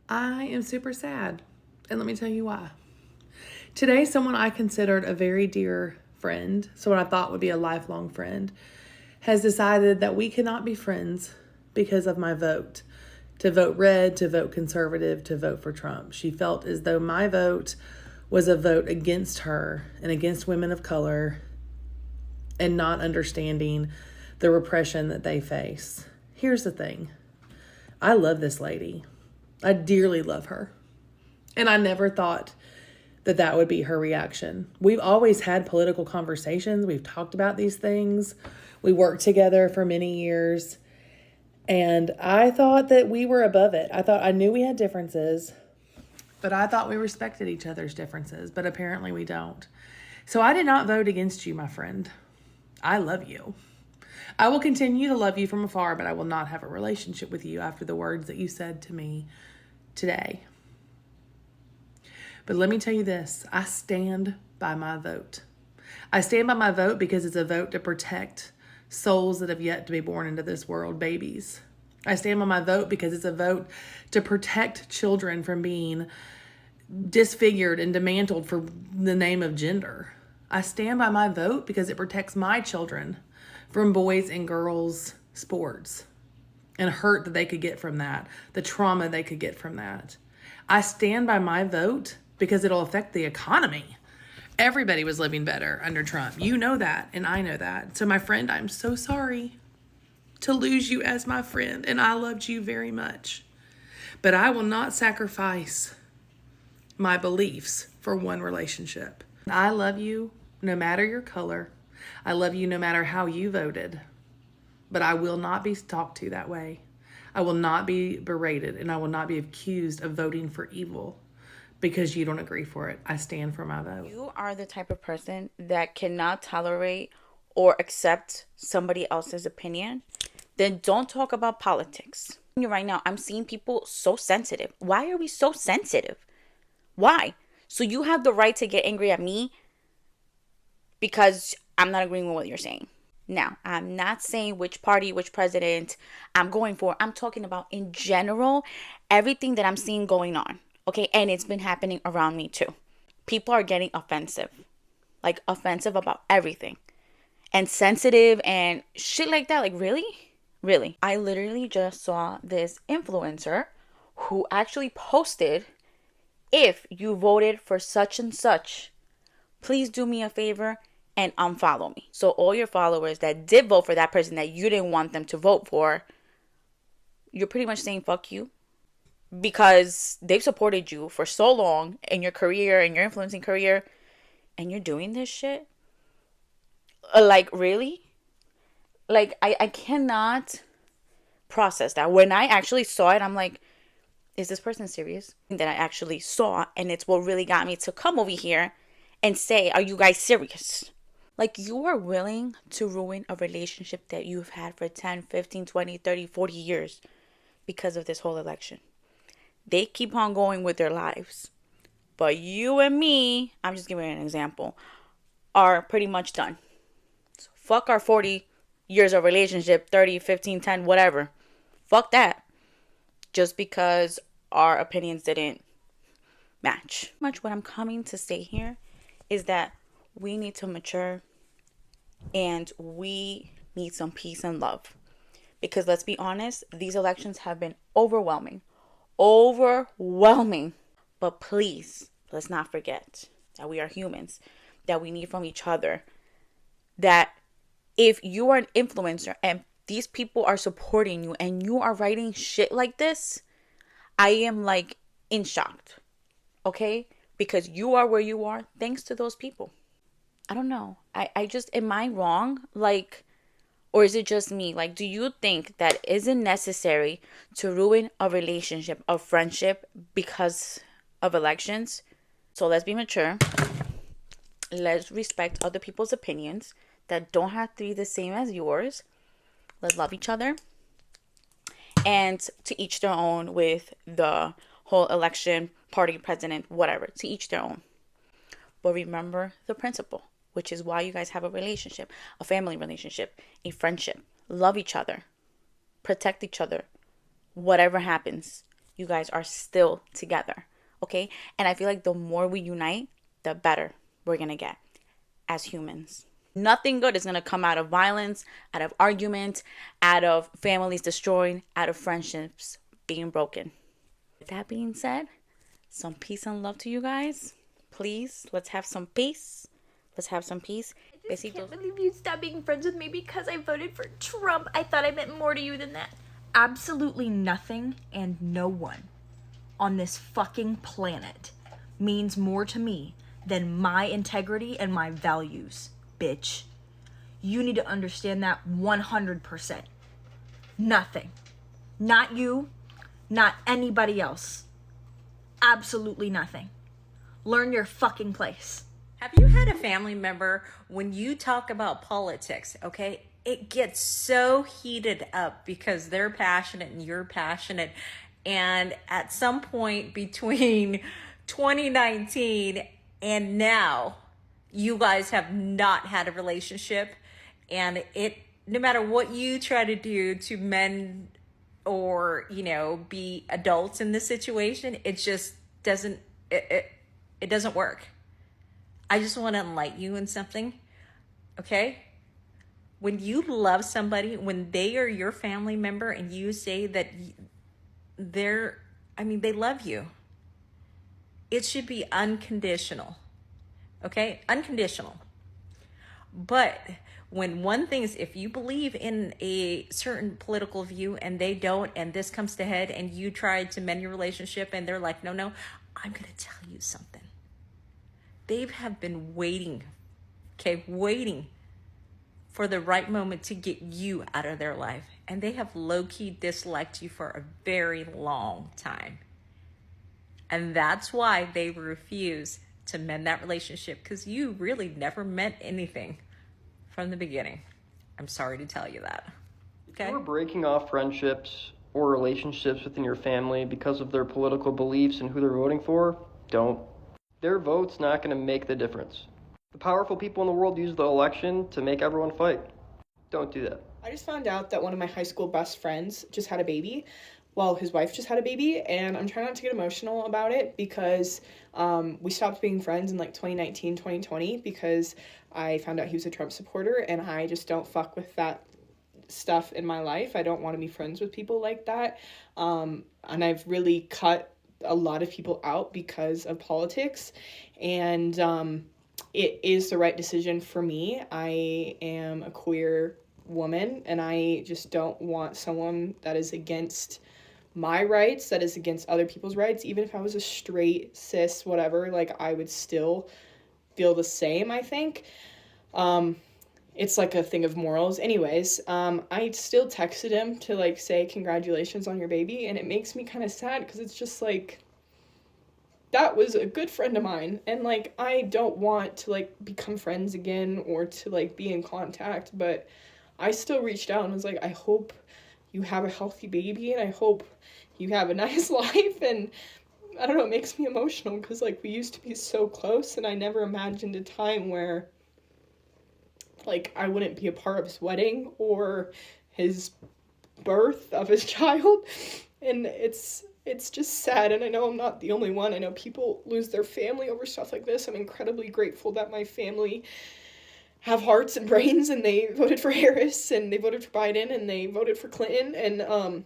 Speaker 9: I am super sad, and let me tell you why. Today, someone I considered a very dear friend, someone I thought would be a lifelong friend, has decided that we cannot be friends because of my vote. To vote red, to vote conservative, to vote for Trump. She felt as though my vote was a vote against her and against women of color and not understanding the repression that they face. Here's the thing. I love this lady. I dearly love her. And I never thought that would be her reaction. We've always had political conversations. We've talked about these things. We worked together for many years. And I thought that we were above it. I knew we had differences, but I thought we respected each other's differences, but apparently we don't. So I did not vote against you, my friend. I love you. I will continue to love you from afar, but I will not have a relationship with you after the words that you said to me today. But let me tell you this, I stand by my vote. I stand by my vote because it's a vote to protect souls that have yet to be born into this world, babies. I stand by my vote because it's a vote to protect children from being disfigured and dismantled for the name of gender. I stand by my vote because it protects my children from boys and girls sports and hurt that they could get from that, the trauma they could get from that. I stand by my vote because it'll affect the economy. Everybody was living better under Trump. You know that, and I know that. So my friend, I'm so sorry to lose you as my friend, and I loved you very much. But I will not sacrifice my beliefs for one relationship. I love you no matter your color. I love you no matter how you voted. But I will not be talked to that way. I will not be berated, and I will not be accused of voting for evil because you don't agree for it. I stand for my vote.
Speaker 21: You are the type of person that cannot tolerate or accept somebody else's opinion, then don't talk about politics. Right now, I'm seeing people so sensitive. Why are we so sensitive? Why? So you have the right to get angry at me because I'm not agreeing with what you're saying. Now, I'm not saying which party, which president I'm going for. I'm talking about in general, everything that I'm seeing going on. Okay, and it's been happening around me too. People are getting offensive. Like offensive about everything. And sensitive and shit like that. Like, really? Really? I literally just saw this influencer who actually posted, if you voted for such and such, please do me a favor and unfollow me. So all your followers that did vote for that person that you didn't want them to vote for, you're pretty much saying fuck you. Because they've supported you for so long in your career, in your influencing career, and you're doing this shit? Like, really? Like, I cannot process that. When I actually saw it, I'm like, is this person serious? That I actually saw, and it's what really got me to come over here and say, are you guys serious? Like, you are willing to ruin a relationship that you've had for 10, 15, 20, 30, 40 years because of this whole election. They keep on going with their lives. But you and me, I'm just giving you an example, are pretty much done. So fuck our 40 years of relationship, 30, 15, 10, whatever. Fuck that. Just because our opinions didn't match. Much what I'm coming to say here is that we need to mature and we need some peace and love. Because let's be honest, these elections have been overwhelming. But please, let's not forget that we are humans, that we need from each other, that if you are an influencer and these people are supporting you and you are writing shit like this, I am like in shock, okay? Because you are where you are thanks to those people. I don't know. I just, am I wrong? Like, or is it just me? Like, do you think that isn't necessary to ruin a relationship, a friendship because of elections? So let's be mature. Let's respect other people's opinions that don't have to be the same as yours. Let's love each other. And to each their own with the whole election, party, president, whatever. To each their own. But remember the principle, which is why you guys have a relationship, a family relationship, a friendship. Love each other. Protect each other. Whatever happens, you guys are still together. Okay? And I feel like the more we unite, the better we're going to get as humans. Nothing good is going to come out of violence, out of argument, out of families destroying, out of friendships being broken. With that being said, some peace and love to you guys. Please, let's have some peace. Let's have some peace.
Speaker 1: I just can't believe you stopped being friends with me because I voted for Trump. I thought I meant more to you than that. Absolutely nothing and no one on this fucking planet means more to me than my integrity and my values, bitch. You need to understand that 100%. Nothing. Not you, not anybody else. Absolutely nothing. Learn your fucking place.
Speaker 22: Have you had a family member, when you talk about politics, okay, it gets so heated up because they're passionate and you're passionate, and at some point between 2019 and now, you guys have not had a relationship, and it, no matter what you try to do to mend or, you know, be adults in this situation, it just doesn't, it doesn't work. I just want to enlighten you in something, okay? When you love somebody, when they are your family member and you say that they love you, it should be unconditional, okay? Unconditional. But when one thing is, if you believe in a certain political view and they don't, and this comes to head and you try to mend your relationship and they're like, no, I'm going to tell you something. They have been waiting, okay, waiting for the right moment to get you out of their life. And they have low-key disliked you for a very long time. And that's why they refuse to mend that relationship, because you really never meant anything from the beginning. I'm sorry to tell you that. Okay?
Speaker 23: If you are breaking off friendships or relationships within your family because of their political beliefs and who they're voting for, don't. Their vote's not going to make the difference. The powerful people in the world use the election to make everyone fight. Don't do that.
Speaker 2: I just found out that one of my high school best friends just had a baby. Well, his wife just had a baby, and I'm trying not to get emotional about it because we stopped being friends in like 2019, 2020 because I found out he was a Trump supporter, and I just don't fuck with that stuff in my life. I don't want to be friends with people like that. And I've really cut a lot of people out because of politics, and it is the right decision for me. I am a queer woman, and I just don't want someone that is against my rights, that is against other people's rights. Even if I was a straight, cis, whatever, like, I would still feel the same, I think. It's like a thing of morals. Anyways, I still texted him to, like, say congratulations on your baby, and it makes me kind of sad because it's just like, that was a good friend of mine, and like, I don't want to like become friends again or to like be in contact, but I still reached out and was like, I hope you have a healthy baby, and I hope you have a nice life. And I don't know, it makes me emotional because like, we used to be so close, and I never imagined a time where like I wouldn't be a part of his wedding or his birth of his child. And it's just sad, and I know I'm not the only one. I know people lose their family over stuff like this. I'm incredibly grateful that my family have hearts and brains, and they voted for Harris, and they voted for Biden, and they voted for Clinton, and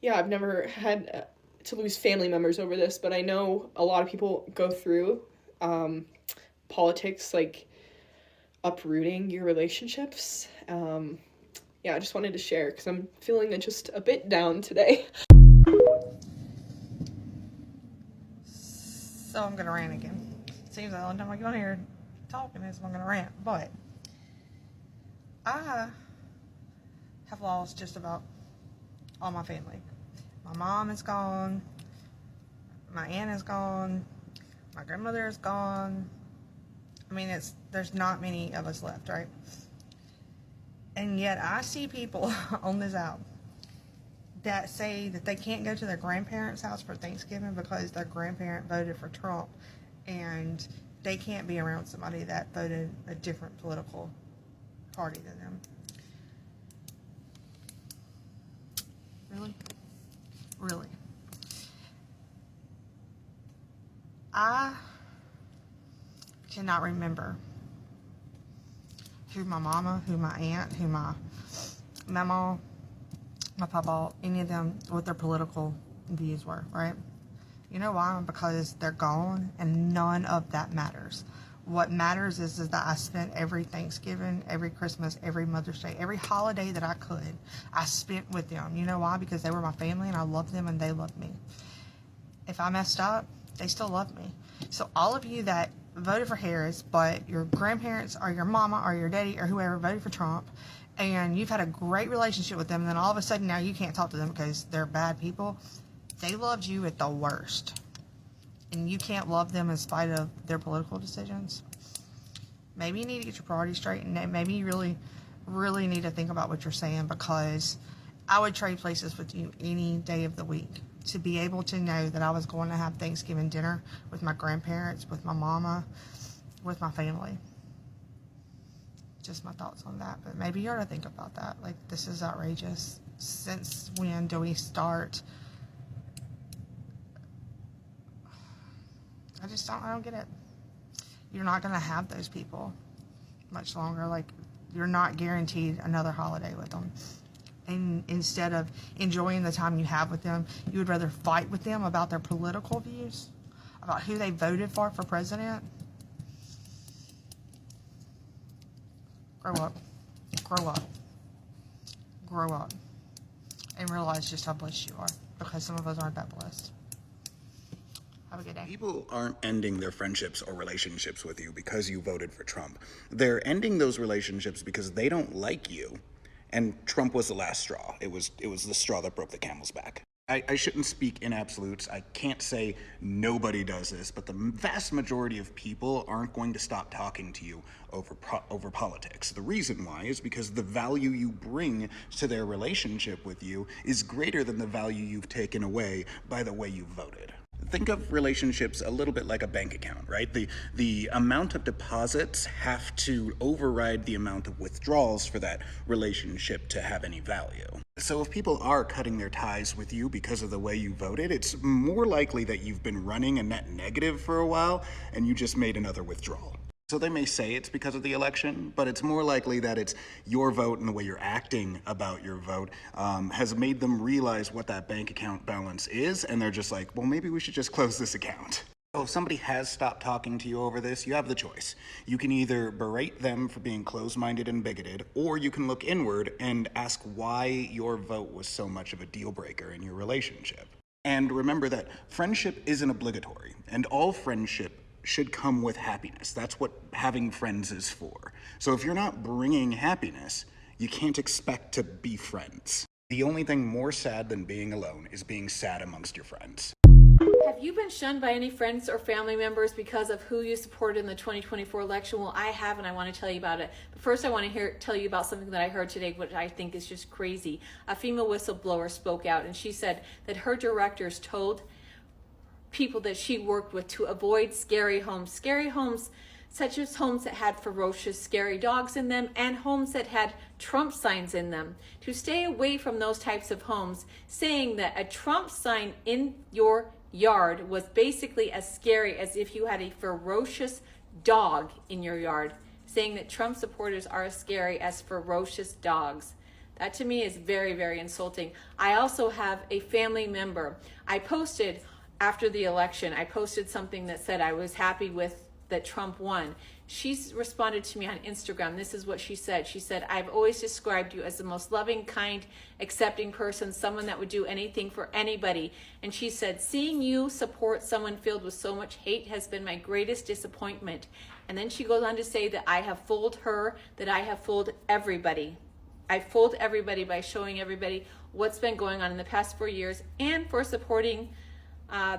Speaker 2: yeah, I've never had to lose family members over this, but I know a lot of people go through politics, like uprooting your relationships. Yeah, I just wanted to share because I'm feeling just a bit down today.
Speaker 4: So I'm gonna rant again. Seems like the only time I get on here talking is when I'm gonna rant, but I have lost just about all my family. My mom is gone, my aunt is gone, my grandmother is gone. I mean, there's not many of us left, right? And yet I see people on this app that say that they can't go to their grandparents' house for Thanksgiving because their grandparent voted for Trump, and they can't be around somebody that voted a different political party than them. Really? Really? I cannot remember who my mama, who my aunt, who my mama, my papa, any of them, what their political views were, right? You know why? Because they're gone, and none of that matters. What matters is that I spent every Thanksgiving, every Christmas, every Mother's Day, every holiday that I could, I spent with them. You know why? Because they were my family, and I loved them, and they loved me. If I messed up, they still love me. So all of you that voted for Harris, but your grandparents or your mama or your daddy or whoever voted for Trump, and you've had a great relationship with them, and then all of a sudden now you can't talk to them because they're bad people. They loved you at the worst, and you can't love them in spite of their political decisions. Maybe you need to get your priorities straight, and maybe you really, really need to think about what you're saying, because I would trade places with you any day of the week to be able to know that I was going to have Thanksgiving dinner with my grandparents, with my mama, with my family. Just my thoughts on that. But maybe you ought to think about that. Like, this is outrageous. Since when do we start? I don't get it. You're not going to have those people much longer. Like, you're not guaranteed another holiday with them. And instead of enjoying the time you have with them, you would rather fight with them about their political views, about who they voted for president. Grow up. Grow up. Grow up. And realize just how blessed you are, because some of us aren't that blessed. Have a good day.
Speaker 5: People aren't ending their friendships or relationships with you because you voted for Trump. They're ending those relationships because they don't like you. And Trump was the last straw. It was the straw that broke the camel's back. I shouldn't speak in absolutes. I can't say nobody does this, but the vast majority of people aren't going to stop talking to you over politics. The reason why is because the value you bring to their relationship with you is greater than the value you've taken away by the way you voted. think of relationships a little bit like a bank account, right? The amount of deposits have to override the amount of withdrawals for that relationship to have any value. So if people are cutting their ties with you because of the way you voted, it's more likely that you've been running a net negative for a while and you just made another withdrawal. So they may say it's because of the election, but it's more likely that it's your vote and the way you're acting about your vote has made them realize what that bank account balance is, and they're just like, well, maybe we should just close this account. So if somebody has stopped talking to you over this, you have the choice. You can either berate them for being closed-minded and bigoted, or you can look inward and ask why your vote was so much of a deal breaker in your relationship. And remember that friendship isn't obligatory, and all friendship should come with happiness. That's what having friends is for. So if you're not bringing happiness, you can't expect to be friends. The only thing more sad than being alone is being sad amongst your friends.
Speaker 6: Have you been shunned by any friends or family members because of who you supported in the 2024 election? Well, I have, and I want to tell you about it. But first, I want to tell you about something that I heard today, which I think is just crazy. A female whistleblower spoke out, and she said that her directors told people that she worked with to avoid scary homes such as homes that had ferocious, scary dogs in them and homes that had Trump signs in them, to stay away from those types of homes, saying that a Trump sign in your yard was basically as scary as if you had a ferocious dog in your yard, saying that Trump supporters are as scary as ferocious dogs. That to me is very, very insulting. I also have a family member. I posted after the election, I posted something that said I was happy with that Trump won. She's responded to me on Instagram. This is what she said. She said, I've always described you as the most loving, kind, accepting person, someone that would do anything for anybody. And she said, seeing you support someone filled with so much hate has been my greatest disappointment. And then she goes on to say that I have fooled her, that I have fooled everybody. I fooled everybody by showing everybody what's been going on in the past 4 years and for supporting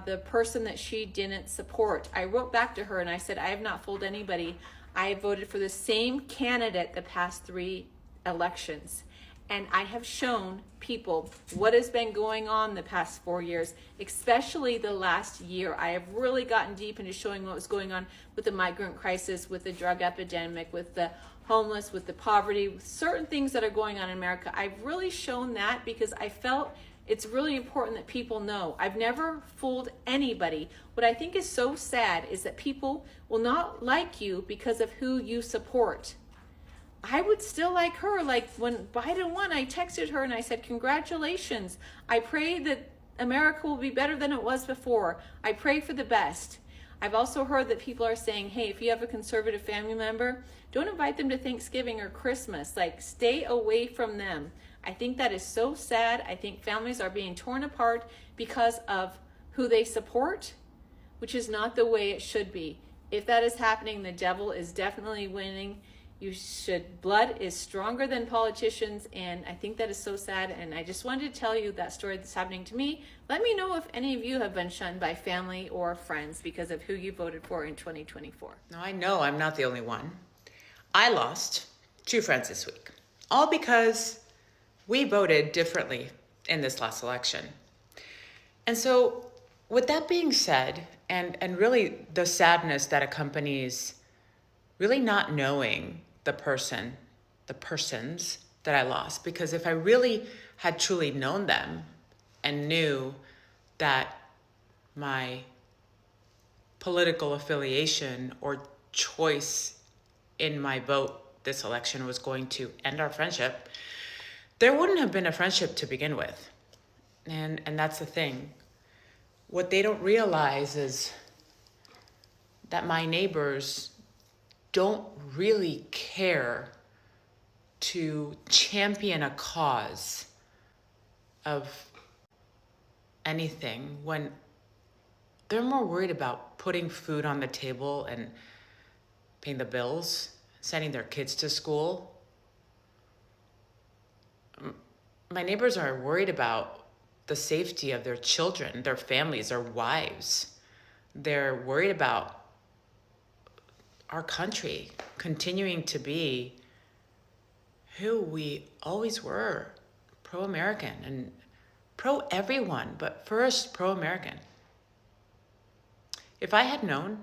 Speaker 6: the person that she didn't support. I wrote back to her and I said, I have not fooled anybody. I voted for the same candidate the past 3 elections. And I have shown people what has been going on the past 4 years, especially the last year. I have really gotten deep into showing what was going on with the migrant crisis, with the drug epidemic, with the homeless, with the poverty, with certain things that are going on in America. I've really shown that because I felt it's really important that people know. I've never fooled anybody. What I think is so sad is that people will not like you because of who you support. I would still like her. Like when Biden won, I texted her and I said, congratulations. I pray that America will be better than it was before. I pray for the best. I've also heard that people are saying, hey, if you have a conservative family member, don't invite them to Thanksgiving or Christmas. Like, stay away from them. I think that is so sad. I think families are being torn apart because of who they support, which is not the way it should be. If that is happening, the devil is definitely winning. Blood is stronger than politicians, and I think that is so sad, and I just wanted to tell you that story that's happening to me. Let me know if any of you have been shunned by family or friends because of who you voted for in 2024.
Speaker 7: Now, I know I'm not the only one. I lost 2 friends this week, all because we voted differently in this last election. And so with that being said, and really the sadness that accompanies really not knowing the persons that I lost, because if I really had truly known them and knew that my political affiliation or choice in my vote this election was going to end our friendship, there wouldn't have been a friendship to begin with. And that's the thing. What they don't realize is that my neighbors don't really care to champion a cause of anything when they're more worried about putting food on the table and paying the bills, sending their kids to school. My neighbors are worried about the safety of their children, their families, their wives. They're worried about our country continuing to be who we always were, pro-American and pro-everyone, but first pro-American. If I had known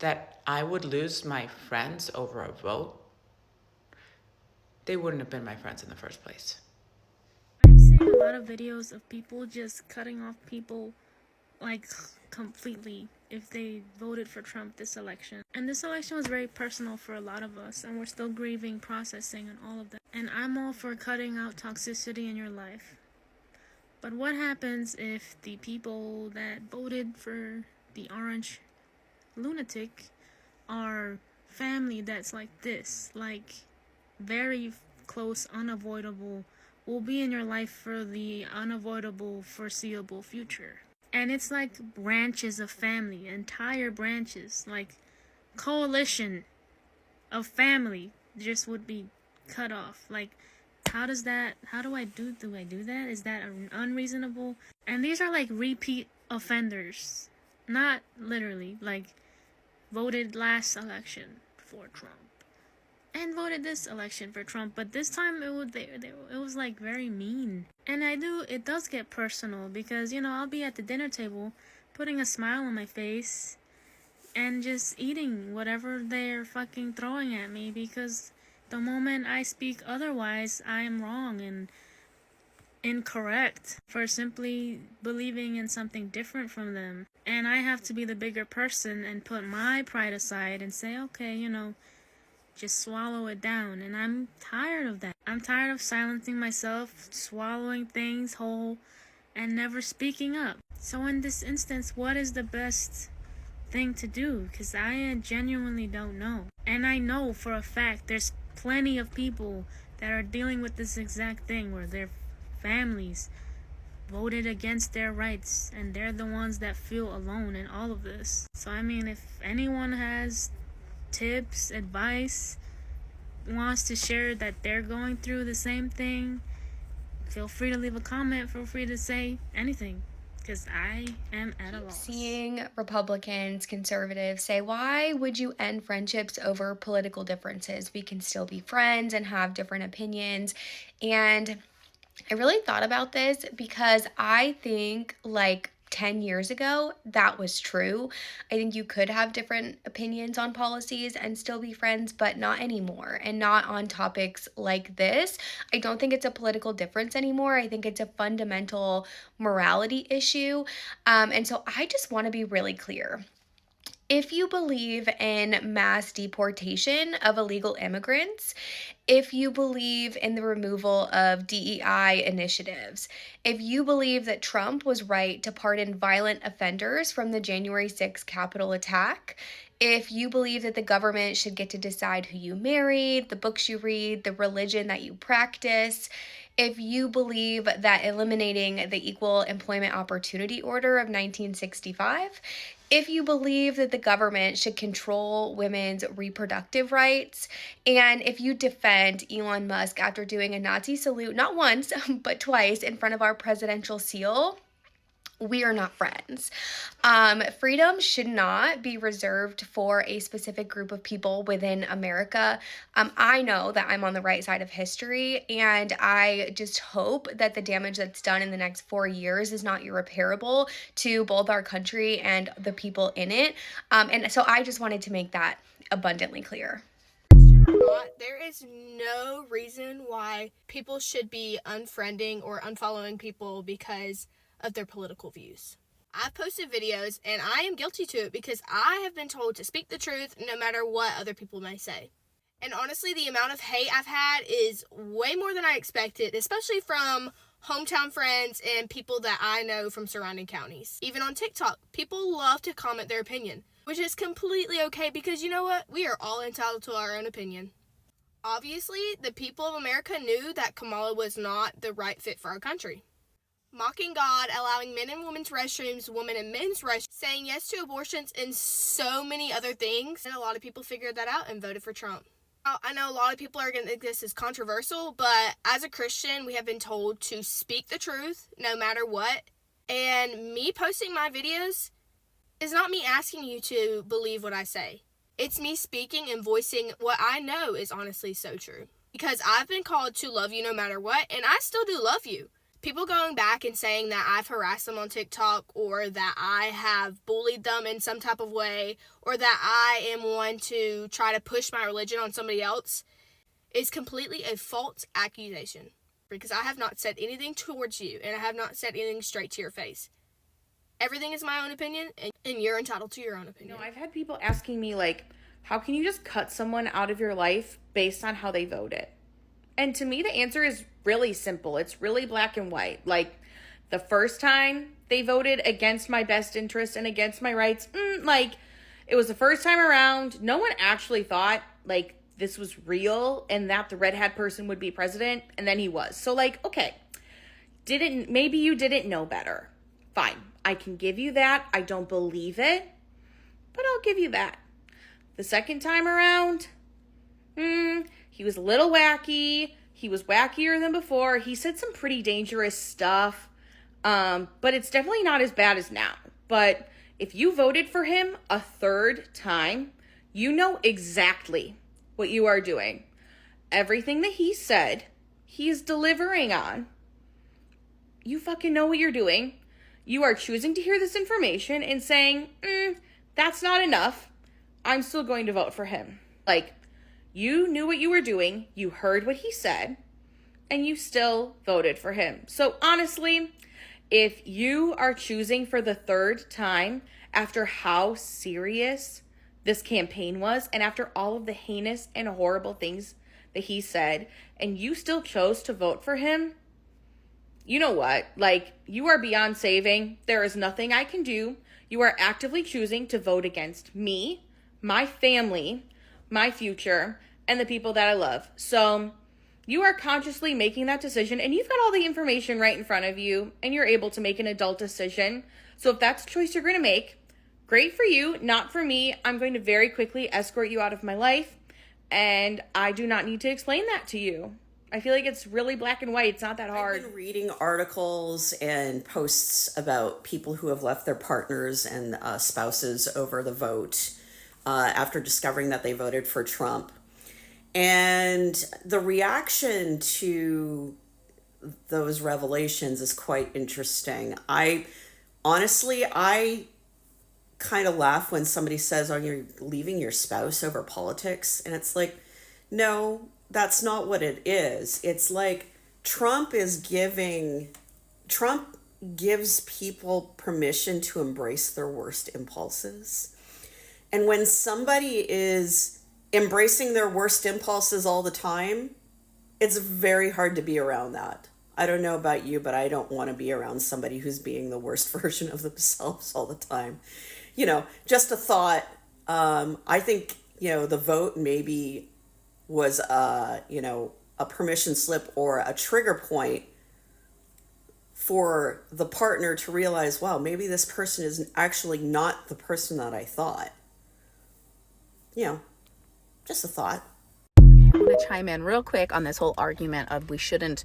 Speaker 7: that I would lose my friends over a vote, they wouldn't have been my friends in the first place.
Speaker 8: I'm seeing a lot of videos of people just cutting off people like completely if they voted for Trump this election. And this election was very personal for a lot of us, and we're still grieving, processing, and all of that. And I'm all for cutting out toxicity in your life. But what happens if the people that voted for the orange lunatic are family that's like this, like very close, unavoidable, will be in your life for the unavoidable, foreseeable future? And it's like branches of family, entire branches, like coalition of family just would be cut off. Like, how do I do that? Is that unreasonable? And these are like repeat offenders, not literally, like voted last election for Trump and voted this election for Trump, but this time it was like very mean. And it does get personal because, I'll be at the dinner table putting a smile on my face and just eating whatever they're fucking throwing at me, because the moment I speak otherwise, I am wrong and incorrect for simply believing in something different from them. And I have to be the bigger person and put my pride aside and say, okay, just swallow it down. And I'm tired of that. I'm tired of silencing myself, swallowing things whole, and never speaking up. So in this instance, what is the best thing to do? Because I genuinely don't know. And I know for a fact there's plenty of people that are dealing with this exact thing where their families voted against their rights and they're the ones that feel alone in all of this. So if anyone has tips, advice, wants to share that they're going through the same thing, feel free to leave a comment, feel free to say anything, because I am at a loss.
Speaker 10: Seeing Republicans, conservatives say, why would you end friendships over political differences? We can still be friends and have different opinions. And I really thought about this because I think 10 years ago, that was true. I think you could have different opinions on policies and still be friends, but not anymore, and not on topics like this. I don't think it's a political difference anymore. I think it's a fundamental morality issue. And so I just want to be really clear. If you believe in mass deportation of illegal immigrants, if you believe in the removal of DEI initiatives, if you believe that Trump was right to pardon violent offenders from the January 6th Capitol attack, if you believe that the government should get to decide who you marry, the books you read, the religion that you practice, if you believe that eliminating the Equal Employment Opportunity Order of 1965, if you believe that the government should control women's reproductive rights, and if you defend Elon Musk after doing a Nazi salute not once, but twice in front of our presidential seal, we are not friends. Freedom should not be reserved for a specific group of people within America. I know that I'm on the right side of history, and I just hope that the damage that's done in the next 4 years is not irreparable to both our country and the people in it. And so I just wanted to make that abundantly clear.
Speaker 11: There is no reason why people should be unfriending or unfollowing people because of their political views. I've posted videos and I am guilty to it because I have been told to speak the truth no matter what other people may say. And honestly, the amount of hate I've had is way more than I expected, especially from hometown friends and people that I know from surrounding counties. Even on TikTok, people love to comment their opinion, which is completely okay because you know what? We are all entitled to our own opinion. Obviously, the people of America knew that Kamala was not the right fit for our country. Mocking God, allowing men and women's restrooms, women and men's restrooms, saying yes to abortions, and so many other things. And a lot of people figured that out and voted for Trump. I know a lot of people are going to think this is controversial, but as a Christian, we have been told to speak the truth no matter what. And me posting my videos is not me asking you to believe what I say. It's me speaking and voicing what I know is honestly so true. Because I've been called to love you no matter what, and I still do love you. People going back and saying that I've harassed them on TikTok, or that I have bullied them in some type of way, or that I am one to try to push my religion on somebody else is completely a false accusation, because I have not said anything towards you, and I have not said anything straight to your face. Everything is my own opinion, and you're entitled to your own opinion.
Speaker 12: I've had people asking me, like, how can you just cut someone out of your life based on how they voted? And to me, the answer is really simple. It's really black and white. Like, the first time they voted against my best interest and against my rights, it was the first time around. No one actually thought, like, this was real and that the red hat person would be president, and then he was. So, like, okay, maybe you didn't know better. Fine, I can give you that. I don't believe it, but I'll give you that. The second time around, he was a little wacky. He was wackier than before. He said some pretty dangerous stuff, but it's definitely not as bad as now. But if you voted for him a third time, you know exactly what you are doing. Everything that he said, he is delivering on. You fucking know what you're doing. You are choosing to hear this information and saying, that's not enough. I'm still going to vote for him. Like, you knew what you were doing, you heard what he said, and you still voted for him. So honestly, if you are choosing for the third time after how serious this campaign was, and after all of the heinous and horrible things that he said, and you still chose to vote for him, you know what? Like, you are beyond saving. There is nothing I can do. You are actively choosing to vote against me, my family, my future, and the people that I love. So you are consciously making that decision, and you've got all the information right in front of you, and you're able to make an adult decision. So if that's a choice you're going to make, great for you, not for me. I'm going to very quickly escort you out of my life, and I do not need to explain that to you. I feel like it's really black and white. It's not that hard.
Speaker 13: I've been reading articles and posts about people who have left their partners and spouses over the vote after discovering that they voted for Trump. And the reaction to those revelations is quite interesting. I kind of laugh when somebody says, "Are you leaving your spouse over politics?" And it's like, no, that's not what it is. It's like Trump gives people permission to embrace their worst impulses. And when somebody is embracing their worst impulses all the time, it's very hard to be around that. I don't know about you, but I don't want to be around somebody who's being the worst version of themselves all the time. Just a thought. I think, the vote maybe was a permission slip or a trigger point for the partner to realize, wow, maybe this person is actually not the person that I thought. Just a thought.
Speaker 14: I'm going to chime in real quick on this whole argument of we shouldn't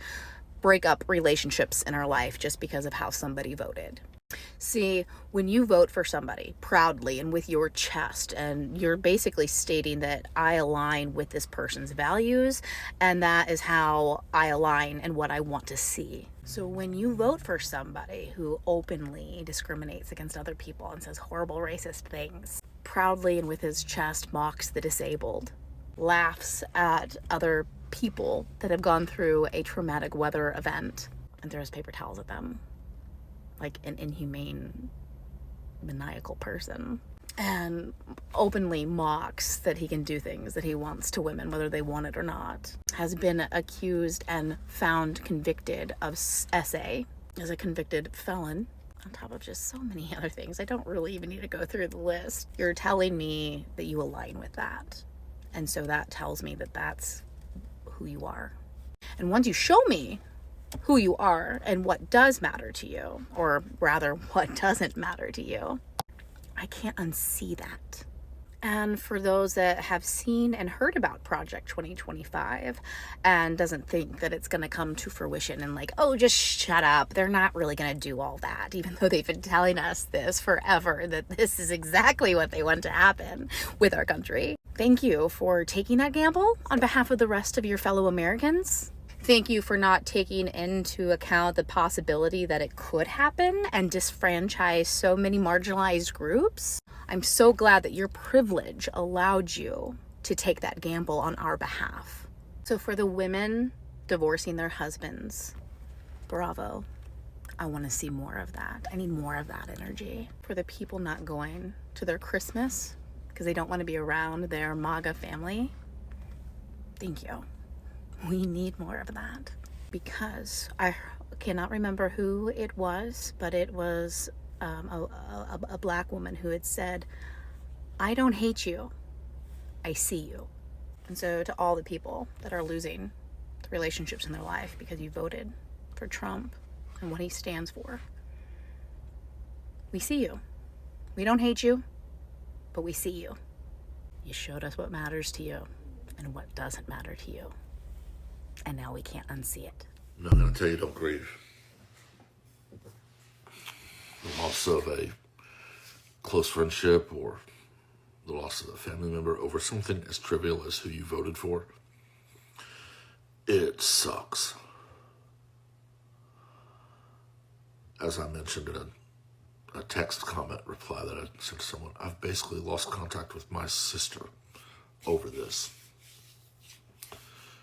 Speaker 14: break up relationships in our life just because of how somebody voted. See, when you vote for somebody proudly and with your chest, and you're basically stating that I align with this person's values, and that is how I align and what I want to see. So when you vote for somebody who openly discriminates against other people and says horrible racist things, proudly and with his chest mocks the disabled, laughs at other people that have gone through a traumatic weather event, and throws paper towels at them, like an inhumane, maniacal person, and openly mocks that he can do things that he wants to women, whether they want it or not, has been accused and found convicted of SA as a convicted felon, on top of just so many other things. I don't really even need to go through the list. You're telling me that you align with that. And so that tells me that that's who you are. And once you show me who you are and what does matter to you, or rather what doesn't matter to you, I can't unsee that. And for those that have seen and heard about Project 2025 and doesn't think that it's going to come to fruition and like, oh, just shut up, they're not really going to do all that, even though they've been telling us this forever, that this is exactly what they want to happen with our country. Thank you for taking that gamble on behalf of the rest of your fellow Americans.
Speaker 3: Thank you for not taking into account the possibility that it could happen and disfranchise so many marginalized groups. I'm so glad that your privilege allowed you to take that gamble on our behalf. So for the women divorcing their husbands, bravo. I want to see more of that. I need more of that energy. For the people not going to their Christmas because they don't want to be around their MAGA family, thank you. We need more of that. Because I cannot remember who it was, but it was a black woman who had said, I don't hate you, I see you. And so to all the people that are losing the relationships in their life because you voted for Trump and what he stands for, we see you. We don't hate you, but we see you. You showed us what matters to you and what doesn't matter to you. And now we can't unsee it.
Speaker 15: I'm not going to tell you don't grieve. The loss of a close friendship or the loss of a family member over something as trivial as who you voted for, it sucks. As I mentioned in a text comment reply that I sent to someone, I've basically lost contact with my sister over this.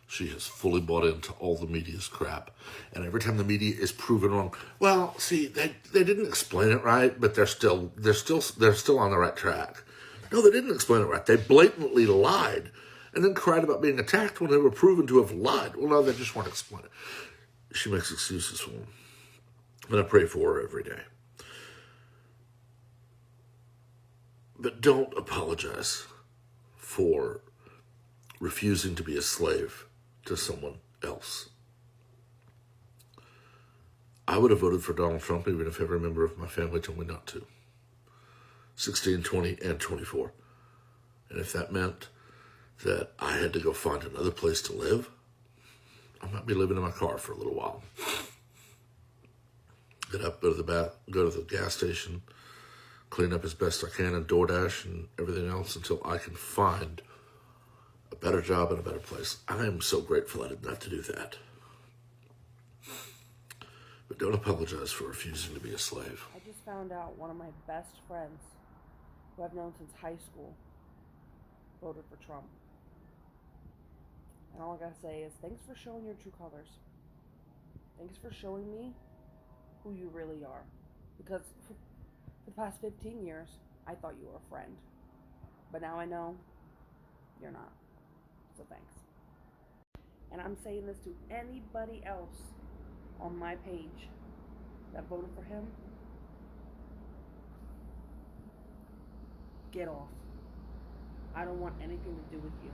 Speaker 15: She has fully bought into all the media's crap. And every time the media is proven wrong, well, see, they didn't explain it right, but they're still on the right track. No, they didn't explain it right. They blatantly lied and then cried about being attacked when they were proven to have lied. Well, no, they just weren't explaining. She makes excuses for them. And I pray for her every day. But don't apologize for refusing to be a slave to someone else. I would have voted for Donald Trump even if every member of my family told me not to. 16, 20, and 24. And if that meant that I had to go find another place to live, I might be living in my car for a little while. Get up, go to the gas station, clean up as best I can, and DoorDash and everything else until I can find a better job and a better place. I am so grateful I didn't have to do that. But don't apologize for refusing to be a slave.
Speaker 16: I just found out one of my best friends, who I've known since high school, voted for Trump. And all I gotta say is thanks for showing your true colors. Thanks for showing me who you really are. Because for the past 15 years, I thought you were a friend. But now I know you're not. So thanks. And I'm saying this to anybody else on my page that voted for him. Get off. I don't want anything to do with you.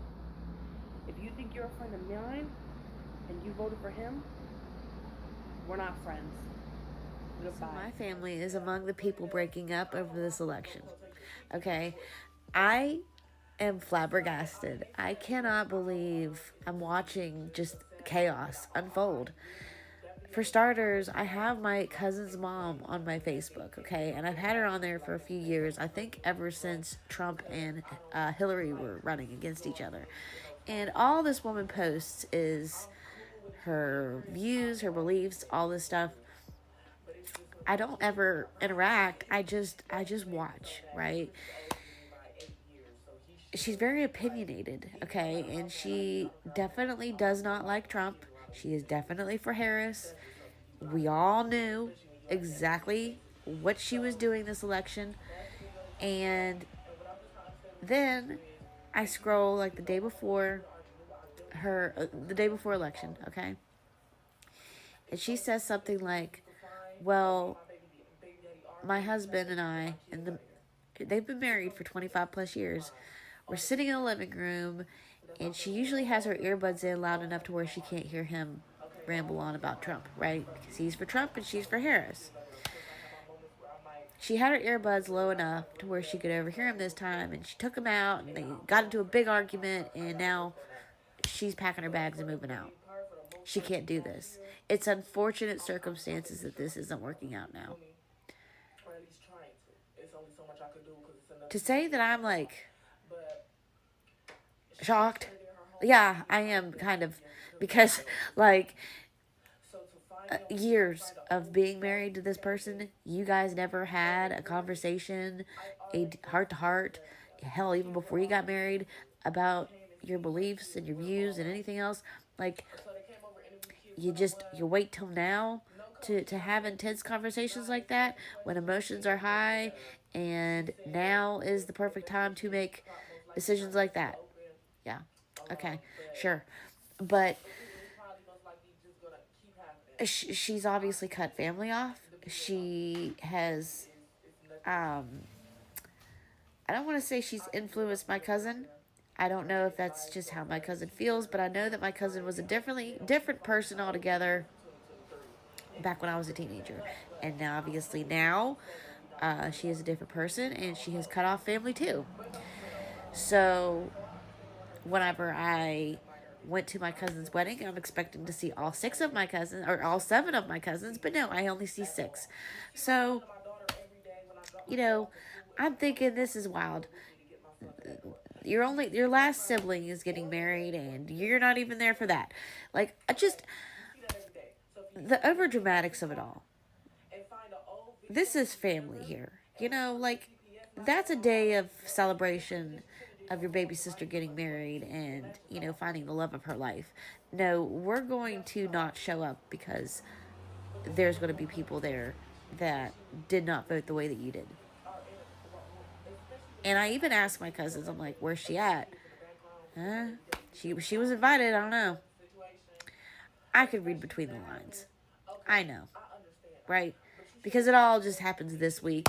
Speaker 16: If you think you're a friend of mine and you voted for him, we're not friends. Goodbye.
Speaker 17: So my family is among the people breaking up over this election. Okay? I am flabbergasted. I cannot believe I'm watching just chaos unfold. For starters, I have my cousin's mom on my Facebook, okay? And I've had her on there for a few years. I think ever since Trump and Hillary were running against each other. And all this woman posts is her views, her beliefs, all this stuff. I don't ever interact. I just watch, right? She's very opinionated, okay? And she definitely does not like Trump. She is definitely for Harris. We all knew exactly what she was doing this election. And then I scroll like the day before election, okay? And she says something like, well, my husband and I, they've been married for 25 plus years. We're sitting in the living room, and she usually has her earbuds in loud enough to where she can't hear him ramble on about Trump, right? Because he's for Trump and she's for Harris. She had her earbuds low enough to where she could overhear him this time, and she took them out, and they got into a big argument, and now she's packing her bags and moving out. She can't do this. It's unfortunate circumstances that this isn't working out now. To say that I'm like shocked, yeah, I am kind of Because, like, years of being married to this person, you guys never had a conversation, a heart-to-heart, hell, even before you got married, about your beliefs and your views and anything else. Like, you wait till now to have intense conversations like that when emotions are high, and now is the perfect time to make decisions like that. Yeah, okay, sure. But she's obviously cut family off. She has, I don't want to say she's influenced my cousin. I don't know if that's just how my cousin feels, but I know that my cousin was a different person altogether back when I was a teenager. And now, obviously now, she is a different person, and she has cut off family too. So, whenever I went to my cousin's wedding, I'm expecting to see all 6 of my cousins, or all 7 of my cousins, but no, I only see 6. So, you know, I'm thinking this is wild. Your last sibling is getting married, and you're not even there for that. Like, the overdramatics of it all. This is family here. You know, like, that's a day of celebration of your baby sister getting married and, you know, finding the love of her life. No, we're going to not show up because there's going to be people there that did not vote the way that you did. And I even asked my cousins, I'm like, where's she at? She was invited, I don't know. I could read between the lines. I know, right? Because it all just happens this week.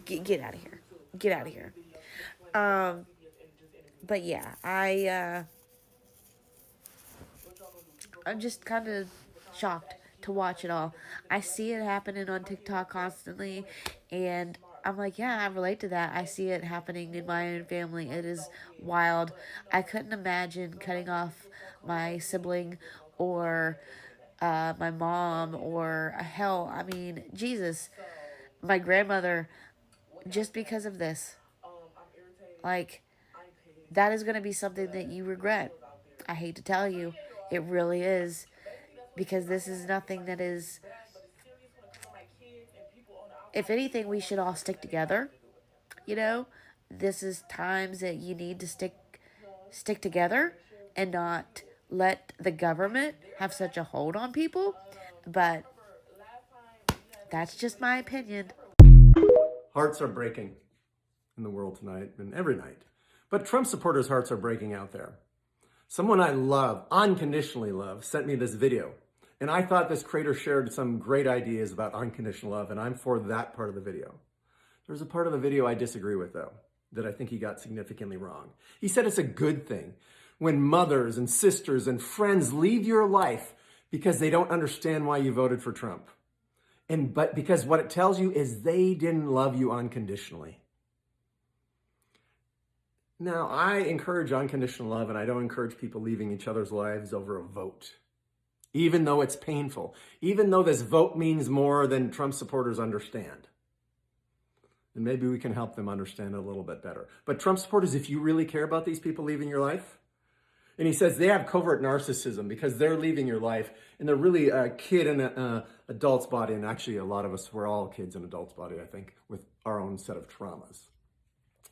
Speaker 17: Get out of here. Get out of here. But yeah, I'm just kind of shocked to watch it all. I see it happening on TikTok constantly, and I'm like, yeah, I relate to that. I see it happening in my own family. It is wild. I couldn't imagine cutting off my sibling or my mom or hell, I mean, Jesus, my grandmother, just because of this. Like, that is going to be something that you regret. I hate to tell you, it really is, because this is nothing that is, if anything, we should all stick together. You know, this is times that you need to stick together and not let the government have such a hold on people. But that's just my opinion.
Speaker 18: Hearts are breaking in the world tonight and every night. But Trump supporters' hearts are breaking out there. Someone I love, unconditionally love, sent me this video. And I thought this creator shared some great ideas about unconditional love, and I'm for that part of the video. There's a part of the video I disagree with, though, that I think he got significantly wrong. He said it's a good thing when mothers and sisters and friends leave your life because they don't understand why you voted for Trump. But because what it tells you is they didn't love you unconditionally. Now, I encourage unconditional love, and I don't encourage people leaving each other's lives over a vote. Even though it's painful, even though this vote means more than Trump supporters understand. And maybe we can help them understand it a little bit better. But Trump supporters, if you really care about these people leaving your life, and he says they have covert narcissism because they're leaving your life, and they're really a kid in an adult's body, and actually a lot of us, we're all kids in adult's body, I think, with our own set of traumas.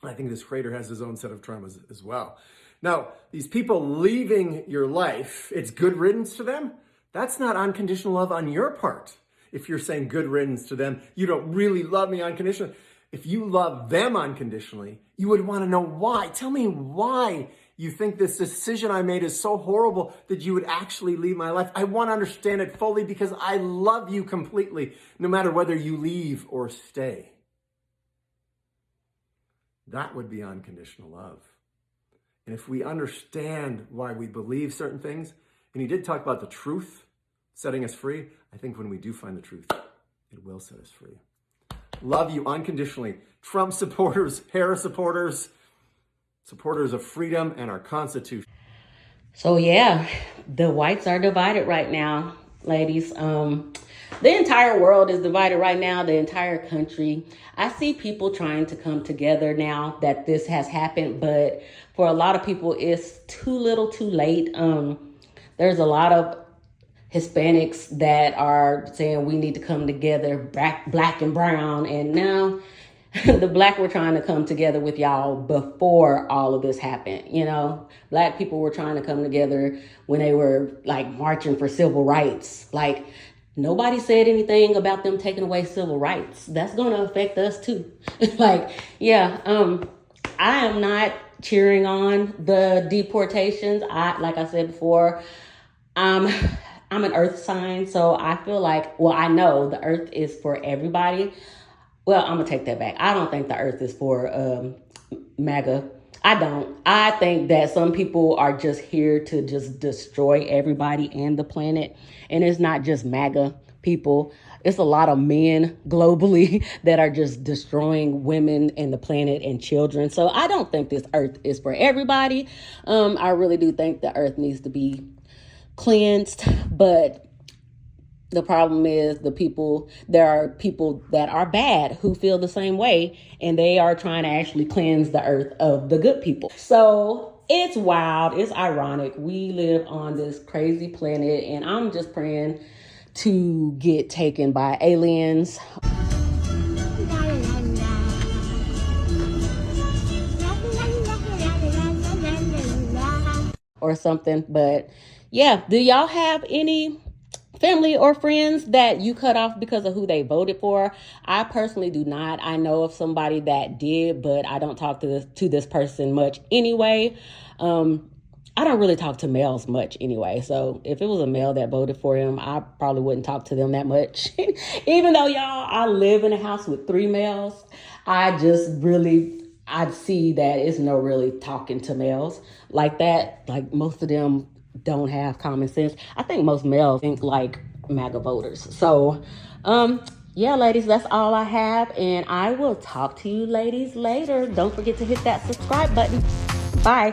Speaker 18: I think this creator has his own set of traumas as well. Now, these people leaving your life, it's good riddance to them. That's not unconditional love on your part. If you're saying good riddance to them, you don't really love me unconditionally. If you love them unconditionally, you would want to know why. Tell me why you think this decision I made is so horrible that you would actually leave my life. I want to understand it fully because I love you completely, no matter whether you leave or stay. That would be unconditional love. And if we understand why we believe certain things, and he did talk about the truth setting us free, I think when we do find the truth, it will set us free. Love you unconditionally. Trump supporters, Harris supporters, supporters of freedom and our Constitution.
Speaker 19: So yeah, the whites are divided right now.
Speaker 9: ladies. The entire world is divided right now, the entire country. I see people trying to come together now that this has happened, but for a lot of people, it's too little too late. There's a lot of Hispanics that are saying we need to come together, black and brown, and now the black were trying to come together with y'all before all of this happened. You know, black people were trying to come together when they were like marching for civil rights. Like, nobody said anything about them taking away civil rights. That's going to affect us too. Like, yeah, I am not cheering on the deportations. Like I said before, I'm an earth sign, so I feel like, well, I know the earth is for everybody. Well, I'm going to take that back. I don't think the earth is for MAGA. I don't. I think that some people are just here to just destroy everybody and the planet. And it's not just MAGA people. It's a lot of men globally that are just destroying women and the planet and children. So I don't think this earth is for everybody. I really do think the earth needs to be cleansed, but the problem is there are people that are bad who feel the same way, and they are trying to actually cleanse the earth of the good people. So it's wild. It's ironic. We live on this crazy planet, and I'm just praying to get taken by aliens. Or something. But yeah, do y'all have any family or friends that you cut off because of who they voted for? I personally do not. I know of somebody that did, but I don't talk to this person much anyway. I don't really talk to males much anyway. So if it was a male that voted for him, I probably wouldn't talk to them that much. Even though, y'all, I live in a house with 3 males, I see that it's no really talking to males like that. Like, most of them don't have common sense. I think most males think like MAGA voters. So, yeah, ladies, that's all I have. And I will talk to you ladies later. Don't forget to hit that subscribe button. Bye.